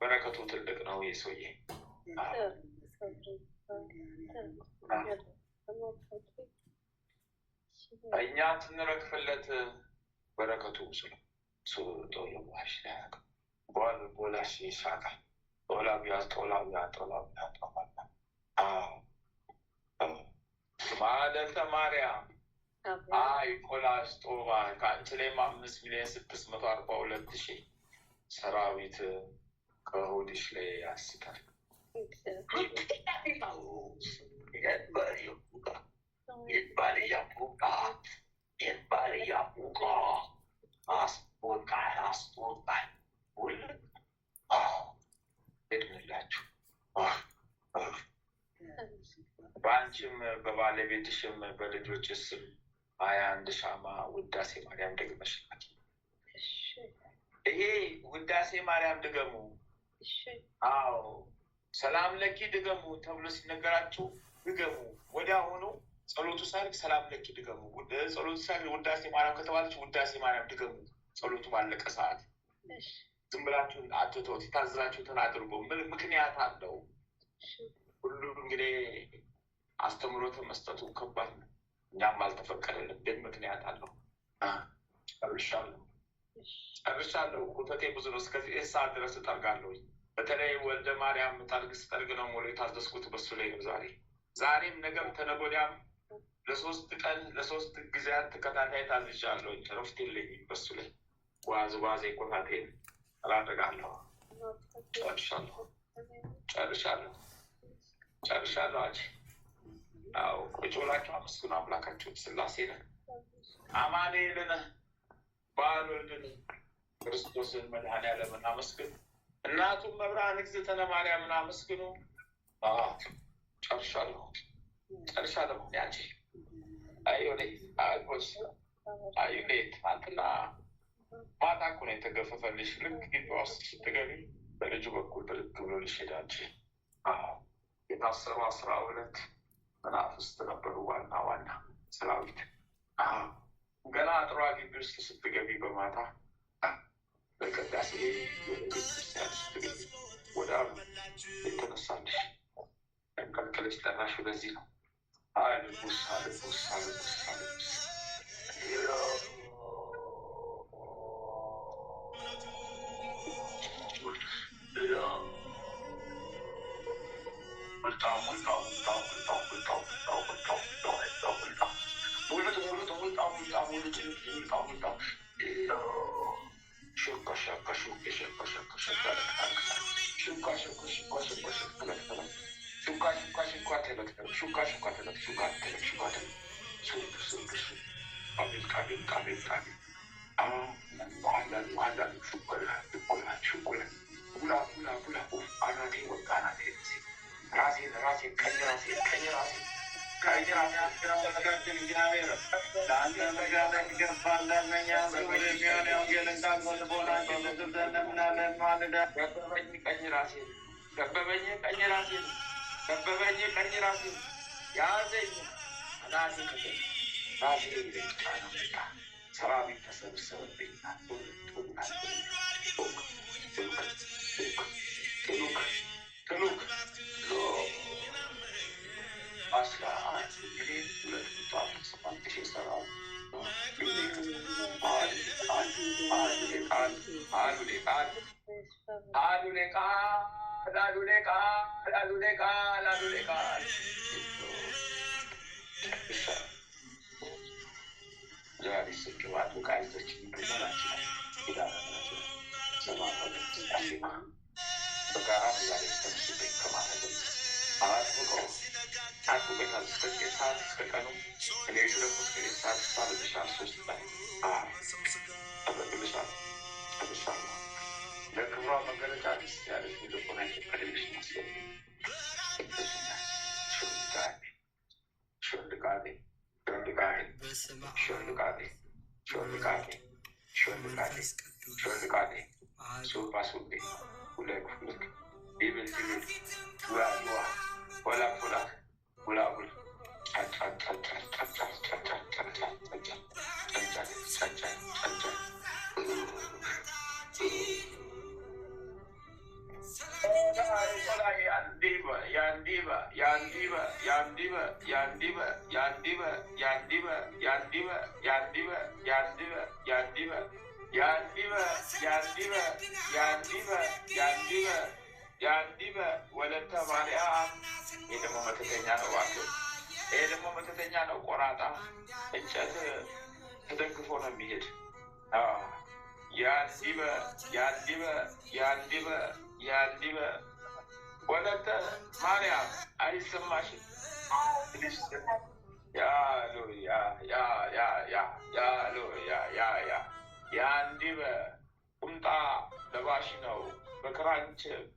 B: በረከቱ ትልቅ ነው። የሰውዬ እኛ ስንረግፍለት በረከቱ ብዙ ነው። ቦላሽ ይሻቃል። ማለተ ማርያም ቆላሽ ጦባ ከአንቺ ላይም 5,642,000 ሰራዊት ከሆድሽ ላይ ያስታል። ሄድምላችሁ በአንቺም በባለቤትሽም በልጆች ስም 21 ሻማ ውዳሴ ማርያም ደግመሽላል። ይሄ ውዳሴ ማርያም ድገሙ። አዎ ሰላም ለኪ ድገሙ ተብሎ ሲነገራችሁ ድገሙ። ወዲያውኑ ጸሎቱ ሳልክ ሰላም ለኪ ድገሙ። ጸሎቱ ሳልክ ውዳሴ ማርያም ከተባለች ውዳሴ ማርያም ድገሙ። ጸሎቱ ባለቀ ሰዓት ዝም ብላችሁን አትተውት። የታዘዛችሁትን አድርጎ ምን ምክንያት አለው? ሁሉም እንግዲህ አስተምሮትን መስጠቱ ከባድ ነው። እኛም አልተፈቀደልን፣ ግን ምክንያት አለው። ጨርሻለሁ። ኩተቴ ብዙ ነው። እስከዚህ ሰዓት ድረስ እጠርጋለሁ። በተለይ ወልደ ማርያም ጠርግ ስጠርግ ነው ሞሎ የታዘዝኩት በሱ ላይ ነው። ዛሬም ነገም ተነገ ወዲያም ለ3 ጊዜያት ተከታታይ ታዝዣለሁ። ረፍት የለኝም በሱ ላይ ጓዜ ኮታቴን አላደርጋለሁ። ጨርሻለሁ። አንቺ አዎ ቁጭ ብላችሁ አመስግኑ አምላካችሁን። ስላሴን አማኑኤልን ባልወልድን ክርስቶስን መድኃኔዓለምን አመስግኑ። እናቱም መብርሃን እግዝእትነ ማርያምን አመስግኑ። ጨርሻለሁ። ያንቺ አዩኔ ትናንትና ማታ እኮ ነው የተገፈፈልሽ። ልክ ግቢ ውስጥ ስትገቢ በልጁ በኩል ብልክ ብሎልሽ ሄዳች። የታሰሩ 12 መናፍስት ነበሩ። ዋና ሰራዊት ገና አጥሯ ግቢ ውስጥ ስትገቢ በማታ በቅዳሴ ቤተክርስቲያን ስትገቢ ወደ አብ የተነሳልሽ ቀልቅለሽ ጠራሽ። በዚህ ነው አልቡስ አልቡስ አልቡስ አልቡስ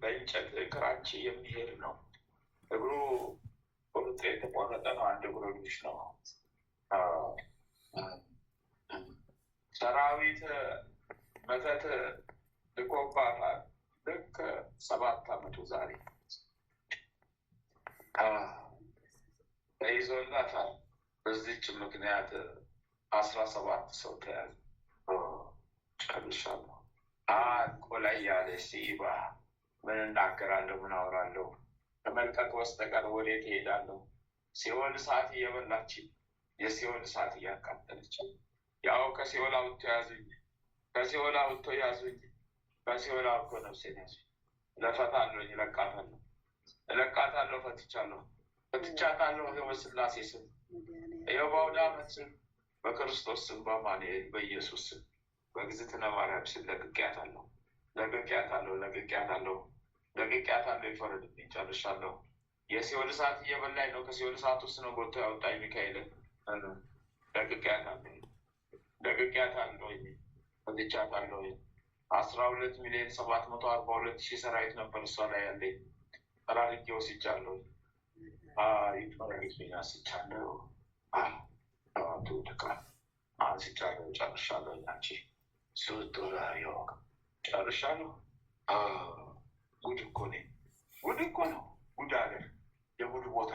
B: በእንጨት ክራንች የሚሄድ ነው። እግሩ ቁርጥ የተቆረጠ ነው። አንድ እግሩ ልጅ ነው። ሰራዊት መተት ልኮባታል። ልክ 7 ዓመቱ ዛሬ ተይዞላታል። በዚች ምክንያት 17 ሰው ተያዘ። ጨርሻለሁ። ቆላይ ያለ ሲባ ምን እናገራለሁ? ምን አወራለሁ? ከመልቀቅ በስተቀር ወዴት እሄዳለሁ? ሲኦል እሳት እየበላች፣ የሲኦል እሳት እያቃጠለች፣ ያው ከሲኦል አውጥቶ ያዙኝ፣ ከሲኦል አውጥቶ ያዙኝ፣ ከሲኦል አውጥቶ ነፍሴን ያዙኝ። እለፈታለሁኝ፣ እለቃታለሁ፣ እለቃታለሁ፣ ፈትቻለሁ፣ ፈትቻታለሁ። በሥላሴ ስም፣ ይኸው በአውደ ዓመት ስም፣ በክርስቶስ ስም፣ በአማኑኤል በኢየሱስ ስም፣ በእግዝእትነ ማርያም ስም ለቅቄያታለሁ፣ ለቅቄያታለሁ፣ ለቅቄያታለሁ፣ ለቅቄያታለሁ። ይፈረድብኝ። ጨርሻለሁ። የሲኦል እሳት እየበላኝ ነው። ከሲኦል እሳት ውስጥ ነው ጎቶ ያወጣኝ ሚካኤልን። ለቅቄያታለሁ፣ ለቅቄያታለሁ፣ ፈትቻታለሁ። 12,742,000 ሰራዊት ነበር እሷ ላይ ያለኝ። ጠራርጌ ወስጃለሁ። ይፈረድብኝ። አንስቻለሁ፣ አንስቻለሁ። ጨርሻለሁ። አንቺ ሱጡራዮክ ጨርሻለሁ። ጉድ እኮ ነኝ። ጉድ እኮ ነው። ጉድ አገር፣ የጉድ ቦታ።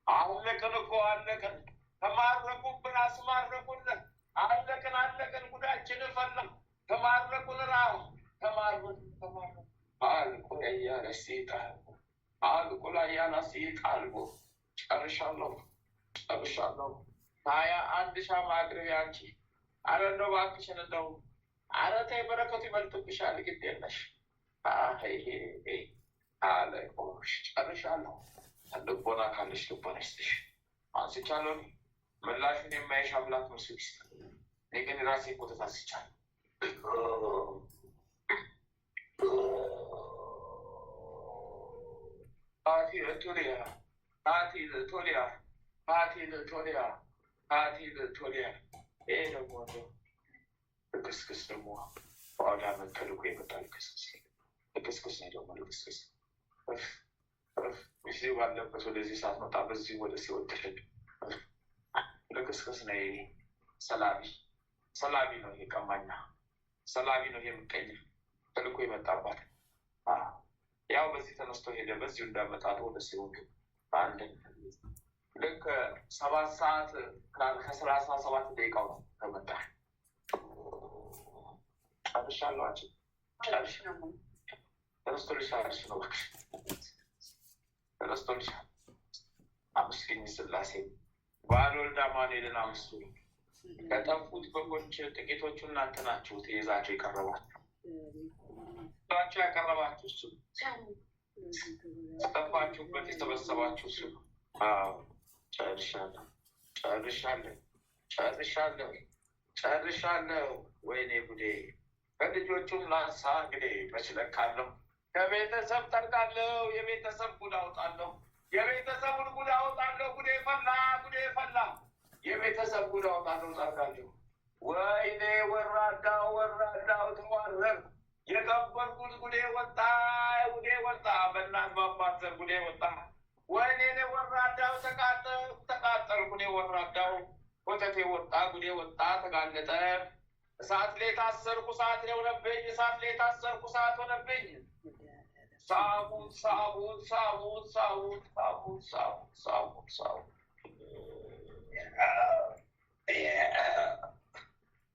B: አለቅን እኮ አለቅን። ተማረኩብን፣ አስማረኩልን። አለቅን፣ አለቅን። ጉዳችን ፈለም። ተማረኩን፣ ራሁ ተማሩን፣ ተማሩ። አልቁ ያያለ ሲጣልቦ፣ አልቁ ላይ ያላ ሲጣልቦ። ጨርሻለሁ። ጨርሻለሁ። 21 ሻማ አቅርቢ አንቺ። አረ እንደው እባክሽን እንደው አረ ተይ በረከቱ ይበልጥብሻል። ግድ የለሽ አለ። ጨርሻለሁ። ልቦና ካለሽ ልቦና ይስጥሽ። አንስቻለሁ። ምላሹን የማይሽ አምላክ ምስል ይስጥ። እኔ ግን ራሴ ቦተት አንስቻለሁ። ይሄ ደግሞ ልክስክስ ደግሞ ዋጋ መከልኩ የመጣ ልክስክስ ነው። ደግሞ ልክስክስ ጊዜ ባለበት ወደዚህ ሰዓት መጣ። በዚህ ወደ ሲወል ተሸግ ልክስክስ ነው። ሰላቢ ነው። ይሄ ቀማኛ ሰላቢ ነው። ይሄ ምቀኛ ተልኮ የመጣባት ያው በዚህ ተነስቶ ሄደ። በዚሁ እንዳመጣጡ ወደ ሲወል በአንድ ልክ 7 ሰዓት ከ37 ደቂቃው ነው ከመጣ ጨርሻለሁ። አንቺ ጨርሽ ተነስቶልሻል ነው ተነስቶልሻል። አመስግኝ ሥላሴ ባልወልድ አማኑኤልን አመስግኝ። ከጠፉት በጎች ጥቂቶቹ እናንተ ናችሁ። ትይዛቸው ያቀረባችሁ እሱ ጠፋችሁበት የተሰበሰባችሁ እሱ። ጨርሻለሁ። ወይኔ ጉዴ! ከልጆቹም ላንሳ እንግዲህ መችለካለሁ። ከቤተሰብ ጠርቃለሁ። የቤተሰብ ጉድ አውጣለሁ። የቤተሰቡን ጉድ አውጣለሁ። ጉዴ ፈላ። የቤተሰብ ጉድ አውጣለሁ። ጠርቃለሁ። ወይኔ ወራዳው ተዋረር። የቀበርኩት ጉዴ ወጣ። በእናት በአባት ዘር ጉዴ ወጣ። ወይኔ ወራዳው ተቃጠል። ጉዴ ወራዳው ወተቴ ወጣ። ጉዴ ወጣ። ተጋለጠ። እሳት ላይ ታሰርኩ። እሳት ላይ ሆነብኝ።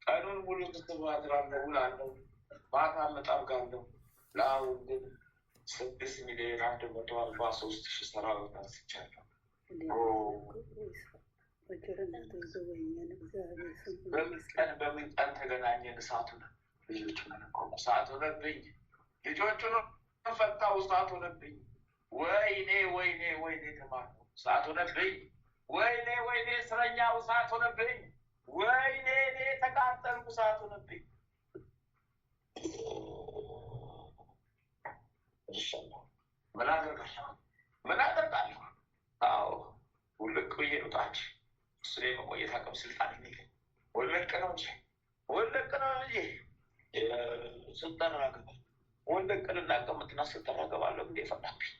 B: ቀኑን ሙሉ ስትባትራለሁ ውላለሁ። ማታ እጠብቃለሁ። ለአሁን ግን 6,143,000 ሰራዊት አንስቻለሁ። በምን ቀን ተገናኘን? እሳቱን ልጆቹን እሳት ሆነብኝ። ልጆቹን ፈታው። እሳት ሆነብኝ። ወይኔ ተማሩ። እሳት ሆነብኝ። ወይኔ እስረኛው እሳት ሆነብኝ። ወይኔ ተቃጠልኩ። እሳት ሆነብኝ። ምን አደርጋለሁ? አዎ ውልቅ ብዬ ልውጣች። እሱ ላይ መቆየት አቅም ስልጣን የሚለኝ ወለቅ ነው እንጂ ስልጠና ገባል። ወለቅን እናቀምጥና ስልጠና ገባለሁ። እንዴ ፈናብኝ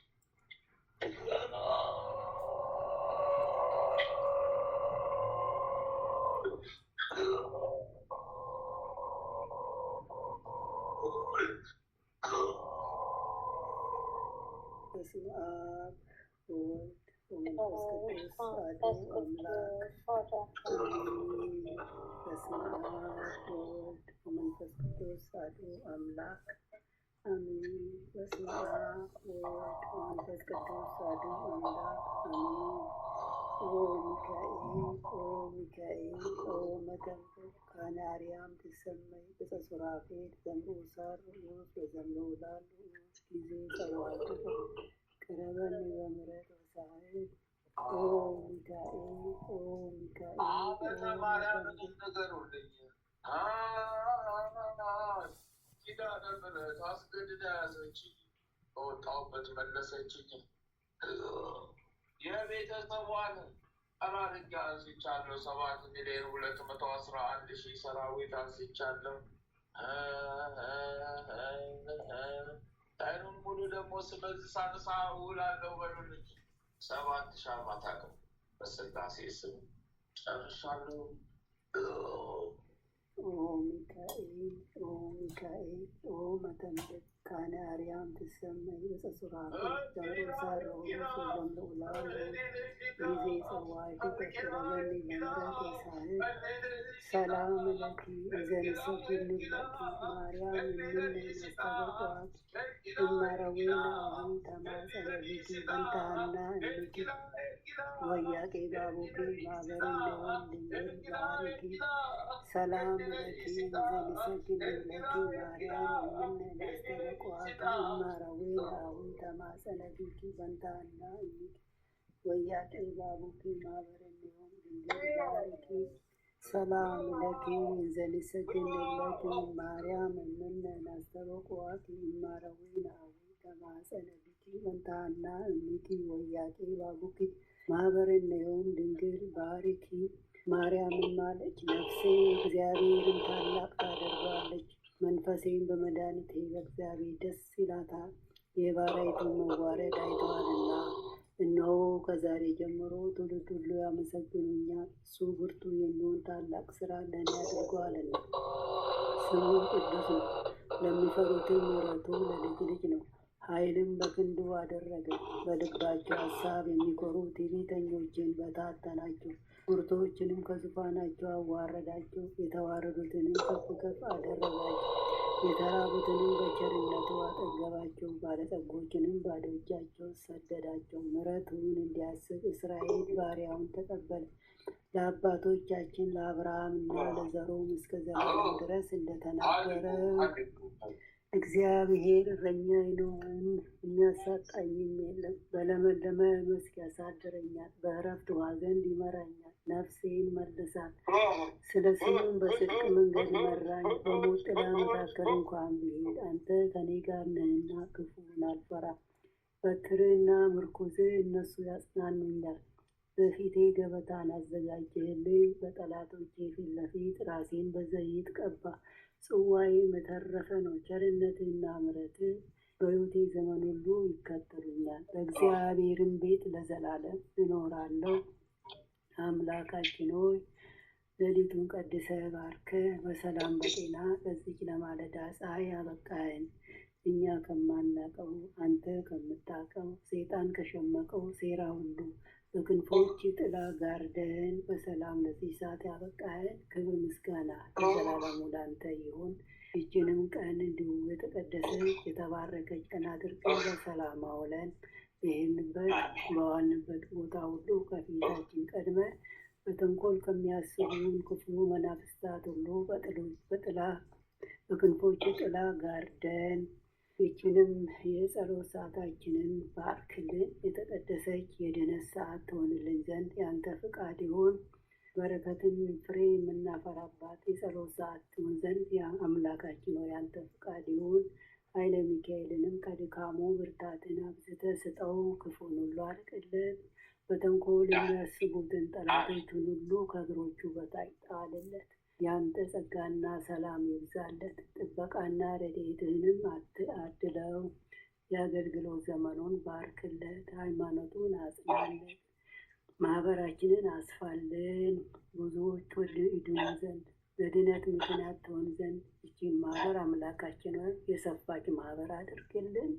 C: በስመ አብ ወወልድ ወመንፈስ ቅዱስ አሐዱ አምላክ አሜን። በስመ አብ ወወልድ ወመንፈስ ቅዱስ አሐዱ አምላክ አሜን። በስመ አብ ወወልድ ወመንፈስ ቅዱስ አሐዱ አምላክ አሜን። ኦ ሚካኤል ኦ መተንብር ካነ አርያም ትሰመይ ዕፀ ሱራፌል ዘምዑሳር ርዑስ ወዘምለውላል ጊዜ ጸዋዕቱ ቅረበኒ በምሕረት ወሳህል ኦ ሚካኤል
B: ኪዳነ ምሕረት አስገድዳ ያዘችኝ። በወጣሁበት መለሰችኝ። የቤተሰቧን አራርጌ አንስቻለሁ። 7,211,000 ሰራዊት አንስቻለሁ። ቀኑን ሙሉ ደግሞ ስለዚህ ሳነሳ ውላለሁ። በሉልኝ 7 ሻማ ታቅም በሥላሴ ስም ጨርሻለሁ።
C: ኦ ሚካኤል ኦ መተንብር ካነ አርያም ትሰመይ ዕፀ ሱራፌል ዘምዑሳር ርዑስ ወዘምለውላል ጊዜ ጸዋዕቱ ቅረበኒ በምሕረት ወሳህል ሰላም ለኪ እዘንሰግድ ለኪ ማርያም እምነ መስተበቋት እማረዊነ አሁን ተማጸነ ቢኪ በንታና እንኪ ወያቄ ባቡኪ ማበርን ለሆን ድንግል ባርኪ ሰላም ለኪ ዘንሰግድ ለኪ ማርያም እምነ ናስተበቋት እማረዌ ላዊ ተማጸነቢኪ በንታና ወያቄ ባቡኪ ማበርን ለሆን ድንግል ባርኪ ሰላም ለኪ ዘንሰግድ ለኪ ማርያም እምነ ናስተበቋት እማረዌ ላዊ ተማጸነቢኪ በንታና እሚኪ ወያቄ ባቡኪ ማህበርን ነውን ድንግል ባርኪ ማርያምን ማለች። ነፍሴ እግዚአብሔርን ታላቅ ታደርገዋለች፣ መንፈሴን በመድኃኒቴ በእግዚአብሔር ደስ ይላታል። የባሪያይቱን መዋረድ አይተዋልና፣ እነሆ ከዛሬ ጀምሮ ትውልድ ሁሉ ያመሰግኑኛል። እሱ ብርቱ የሚሆን ታላቅ ስራ ለእኔ አድርገዋልና፣ ስሙ ቅዱስ ነው። ለሚፈሩትም ምሕረቱ ለልጅ ልጅ ነው። ኃይልም በክንዱ አደረገ። በልባቸው ሀሳብ የሚኮሩ ትዕቢተኞችን በታተናቸው። ብርቱዎችንም ከዙፋናቸው አዋረዳቸው። የተዋረዱትንም ከፍ ከፍ አደረጋቸው። የተራቡትንም በቸርነቱ አጠገባቸው። ባለጠጎችንም ባዶ እጃቸው ሰደዳቸው። ምሕረቱን እንዲያስብ እስራኤል ባሪያውን ተቀበለ። ለአባቶቻችን ለአብርሃምና ለዘሩም እስከ ዘላለም ድረስ እንደተናገረ እግዚአብሔር እረኛዬ ነው፣ የሚያሳጣኝም የለም። በለመለመ መስክ ያሳድረኛል፣ በዕረፍት ውኃ ዘንድ ይመራኛል። ነፍሴን መልሳት፣ ስለ ስሙም በጽድቅ መንገድ መራኝ። በሞት ጥላ መካከል እንኳን ብሄድ አንተ ከኔ ጋር ነህና ክፉን አልፈራም። በትርህና ምርኩዝህ እነሱ ያጽናኑኛል። በፊቴ ገበታን አዘጋጀህልኝ፣ በጠላቶቼ ፊት ለፊት ራሴን በዘይት ቀባ። ጽዋዬም የተረፈ ነው። ቸርነትህና ምሕረትህ በሕይወቴ ዘመን ሁሉ ይከተሉኛል። በእግዚአብሔርም ቤት ለዘላለም እኖራለሁ። አምላካችን ሆይ ሌሊቱን ቀድሰህ ባርከህ በሰላም በጤና ለዚች ለማለዳ ፀሐይ አበቃኸን። እኛ ከማናቀው አንተ ከምታውቀው ሰይጣን ከሸመቀው ሴራ ሁሉ በክንፎች ጥላ ጋርደን በሰላም ለዚህ ሰዓት ያበቃኸን። ክብር ምስጋና ለዘላለሙ ላንተ ይሁን። ይህችንም ቀን እንዲሁ የተቀደሰች የተባረከች ቀን አድርገን በሰላም አውለን በዋልንበት ቦታ ሁሉ ከፊታችን ቀድመ በተንኮል ከሚያስቡን ክፉ መናፍስታት ሁሉ በክንፎች ጥላ ጋርደን ይህችንም የጸሎት ሰዓታችንን ባርክልን። የተቀደሰች የድነት ሰዓት ትሆንልን ዘንድ ያንተ ፍቃድ ይሁን። በረከትን ፍሬ የምናፈራባት የጸሎት ሰዓት ትሆን ዘንድ አምላካችን ሆይ ያንተ ፍቃድ ይሁን። ኃይለ ሚካኤልንም ከድካሙ ብርታትን አብዝተህ ስጠው። ክፉን ሁሉ አርቅለት። በተንኮል የሚያስቡትን ጠላቶቹን ሁሉ ከእግሮቹ በታች ጣልለት። ያንተ ጸጋና ሰላም ይብዛለት። ጥበቃና ረድኤትህንም አድለው። የአገልግሎት ዘመኑን ባርክለት። ሃይማኖቱን አጽናለት። ማህበራችንን አስፋልን። ብዙዎች ወደ ይድኑ ዘንድ ለድነት ምክንያት ትሆን ዘንድ ይህችን ማህበር አምላካችን የሰፋች ማህበር አድርግልን።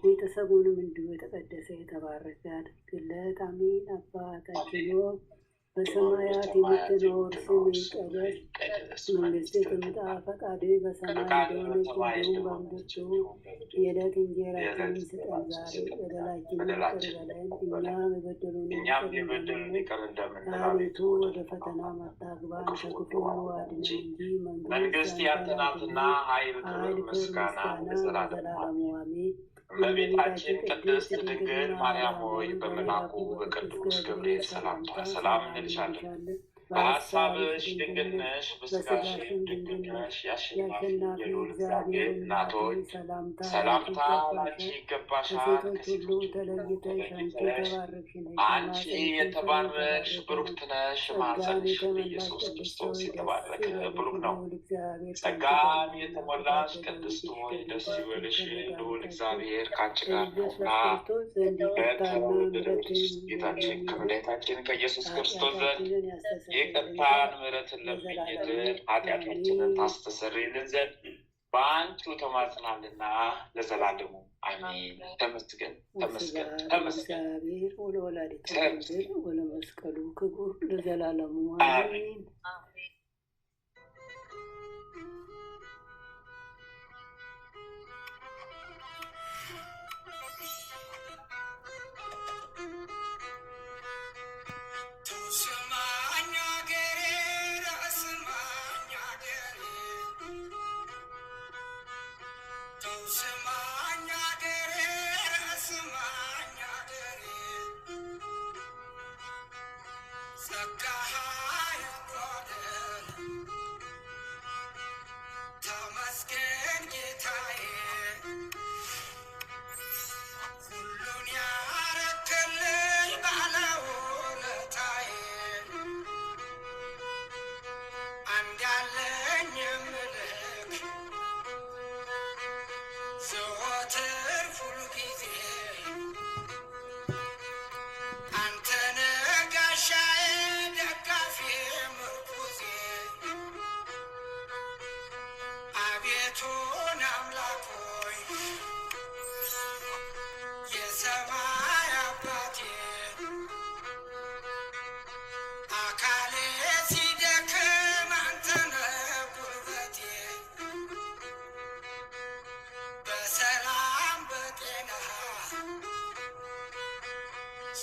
C: ቤተሰቡንም እንዲሁ የተቀደሰ የተባረከ አድርግለት። አሜን። አባታችን በሰማያት የምትኖር ስምህ ይቀደስ፣ መንግስትህ ትምጣ፣ ፈቃድህ በሰማይ እንደሆነች እንዲሁም በምድር ትሁን። የዕለት እንጀራችንን ስጠን ዛሬ፣ በደላችንን ይቅር በለን እኛም የበደሉንን ይቅር እንደምንል፣ አቤቱ ወደ ፈተና አታግባን ከክፉ ሁሉ አድነን እንጂ መንግስት ያንተ ናትና፣ ኃይል፣ ክብር፣ ምስጋና ለዘላለሙ አሜን።
B: እመቤታችን ቅድስት ድንግል ማርያም ሆይ በመልአኩ በቅዱስ ገብርኤል ሰላምታ ሰላም እንልሻለን። በሀሳብሽ ድንግል ነሽ፣ በሥጋሽም ድንግል ነሽ። የአሸናፊ የልዑል እግዚአብሔር እናት ሆይ ሰላምታ አንቺ ይገባሻል። ከሴቶች ተለይተሽ አንቺ የተባረክሽ ብሩክት ነሽ። ማኅፀንሽ ኢየሱስ ክርስቶስ የተባረከ ብሩክ ነው። ጸጋን የተሞላሽ ቅድስት ሆይ ደስ ይበልሽ፣ ልዑል እግዚአብሔር ከአንቺ ጋር ነውና ከተወደደው ጌታችን ከመድኃኒታችን ከኢየሱስ ክርስቶስ ዘንድ ይቅርታን ምሕረትን ለምኝልን ኃጢአታችንን ታስተሰርይልን ዘንድ በአንቺው ተማጽናልና ለዘላለሙ አሜን። ተመስገን ተመስገን ተመስገን።
C: ወለመስቀሉ ክቡር ለዘላለሙ አሜን።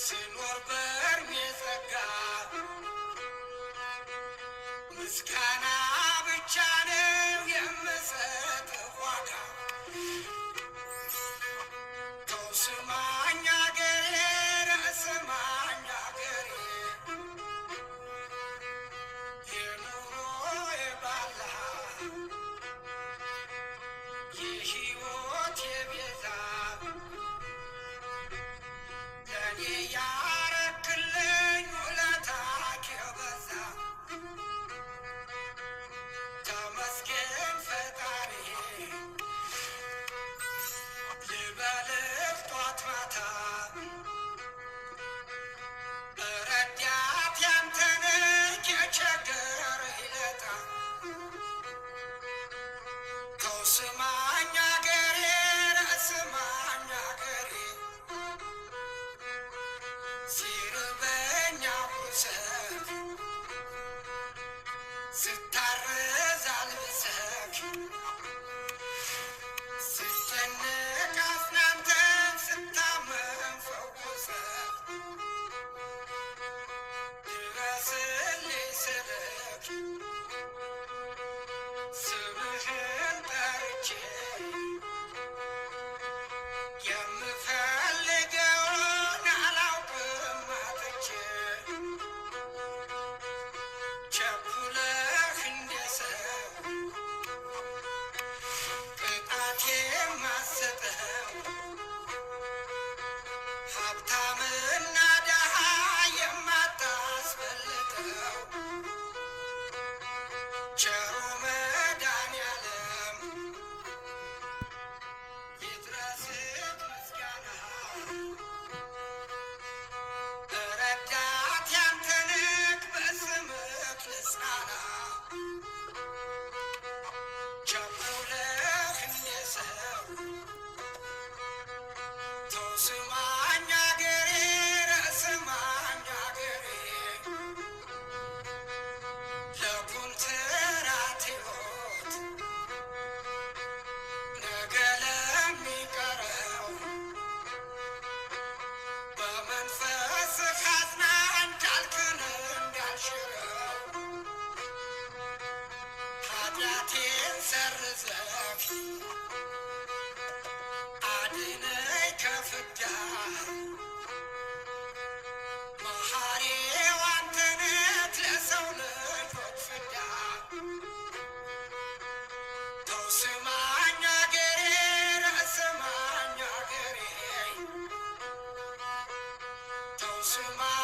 A: ስኖር በእድሜ ጸጋ ምስጋና ብቻ ነው የምሰጥ ዋጋ። ተው ስማኝ አገሬ ስማኝ አገሬ የኑሮዬ ባላ የሕይወቴ ቤዛ ለኔ ያረክልኝ ውለታህ የበዛ ተመስገን ፈጣሪ ልበልህ ጧት ማታ ረዳት ያንተ ነህ የቸገረኝ ለታ። ተው ስማኝ አገሬ ስማኝ አገሬ ሲርበኝ አጉርሰህ ስታረዝ አልብሰህ ስጨነቅ አጽናንተህ ስታመም ፈውሰህ ድረስልኝ ስልህ ስምህን ጠርቼ የምፈልገውን አላውቅም አጥቼ ቸኩለህ እንደ ሰው ቅጣት የማትሰጠው ሀብታምና ድሃ የማታስበልጠው ቸሩ መድኃኒዓለም ይድረስህ ምስጋና። ረዳት ያንተ ነህ በስምህ ልጽናና። ቸኩለህ እንደ ሰው ተው ስማኝ አገሬ ስማኝ አገሬ ለኩንትራት ሕይወት ነገ ለሚቀረው በመንፈስህ አጽናኝ ቃልህን እንዳልሽረው ኃጢአቴን ሰርዘህ አድነኝ ከፍዳ መሐሪው አንተ ነህ ለሰው ልጆች ፍዳ። ተው ስማኝ አገሬ ስማኝ አገሬ ተው ስማኝ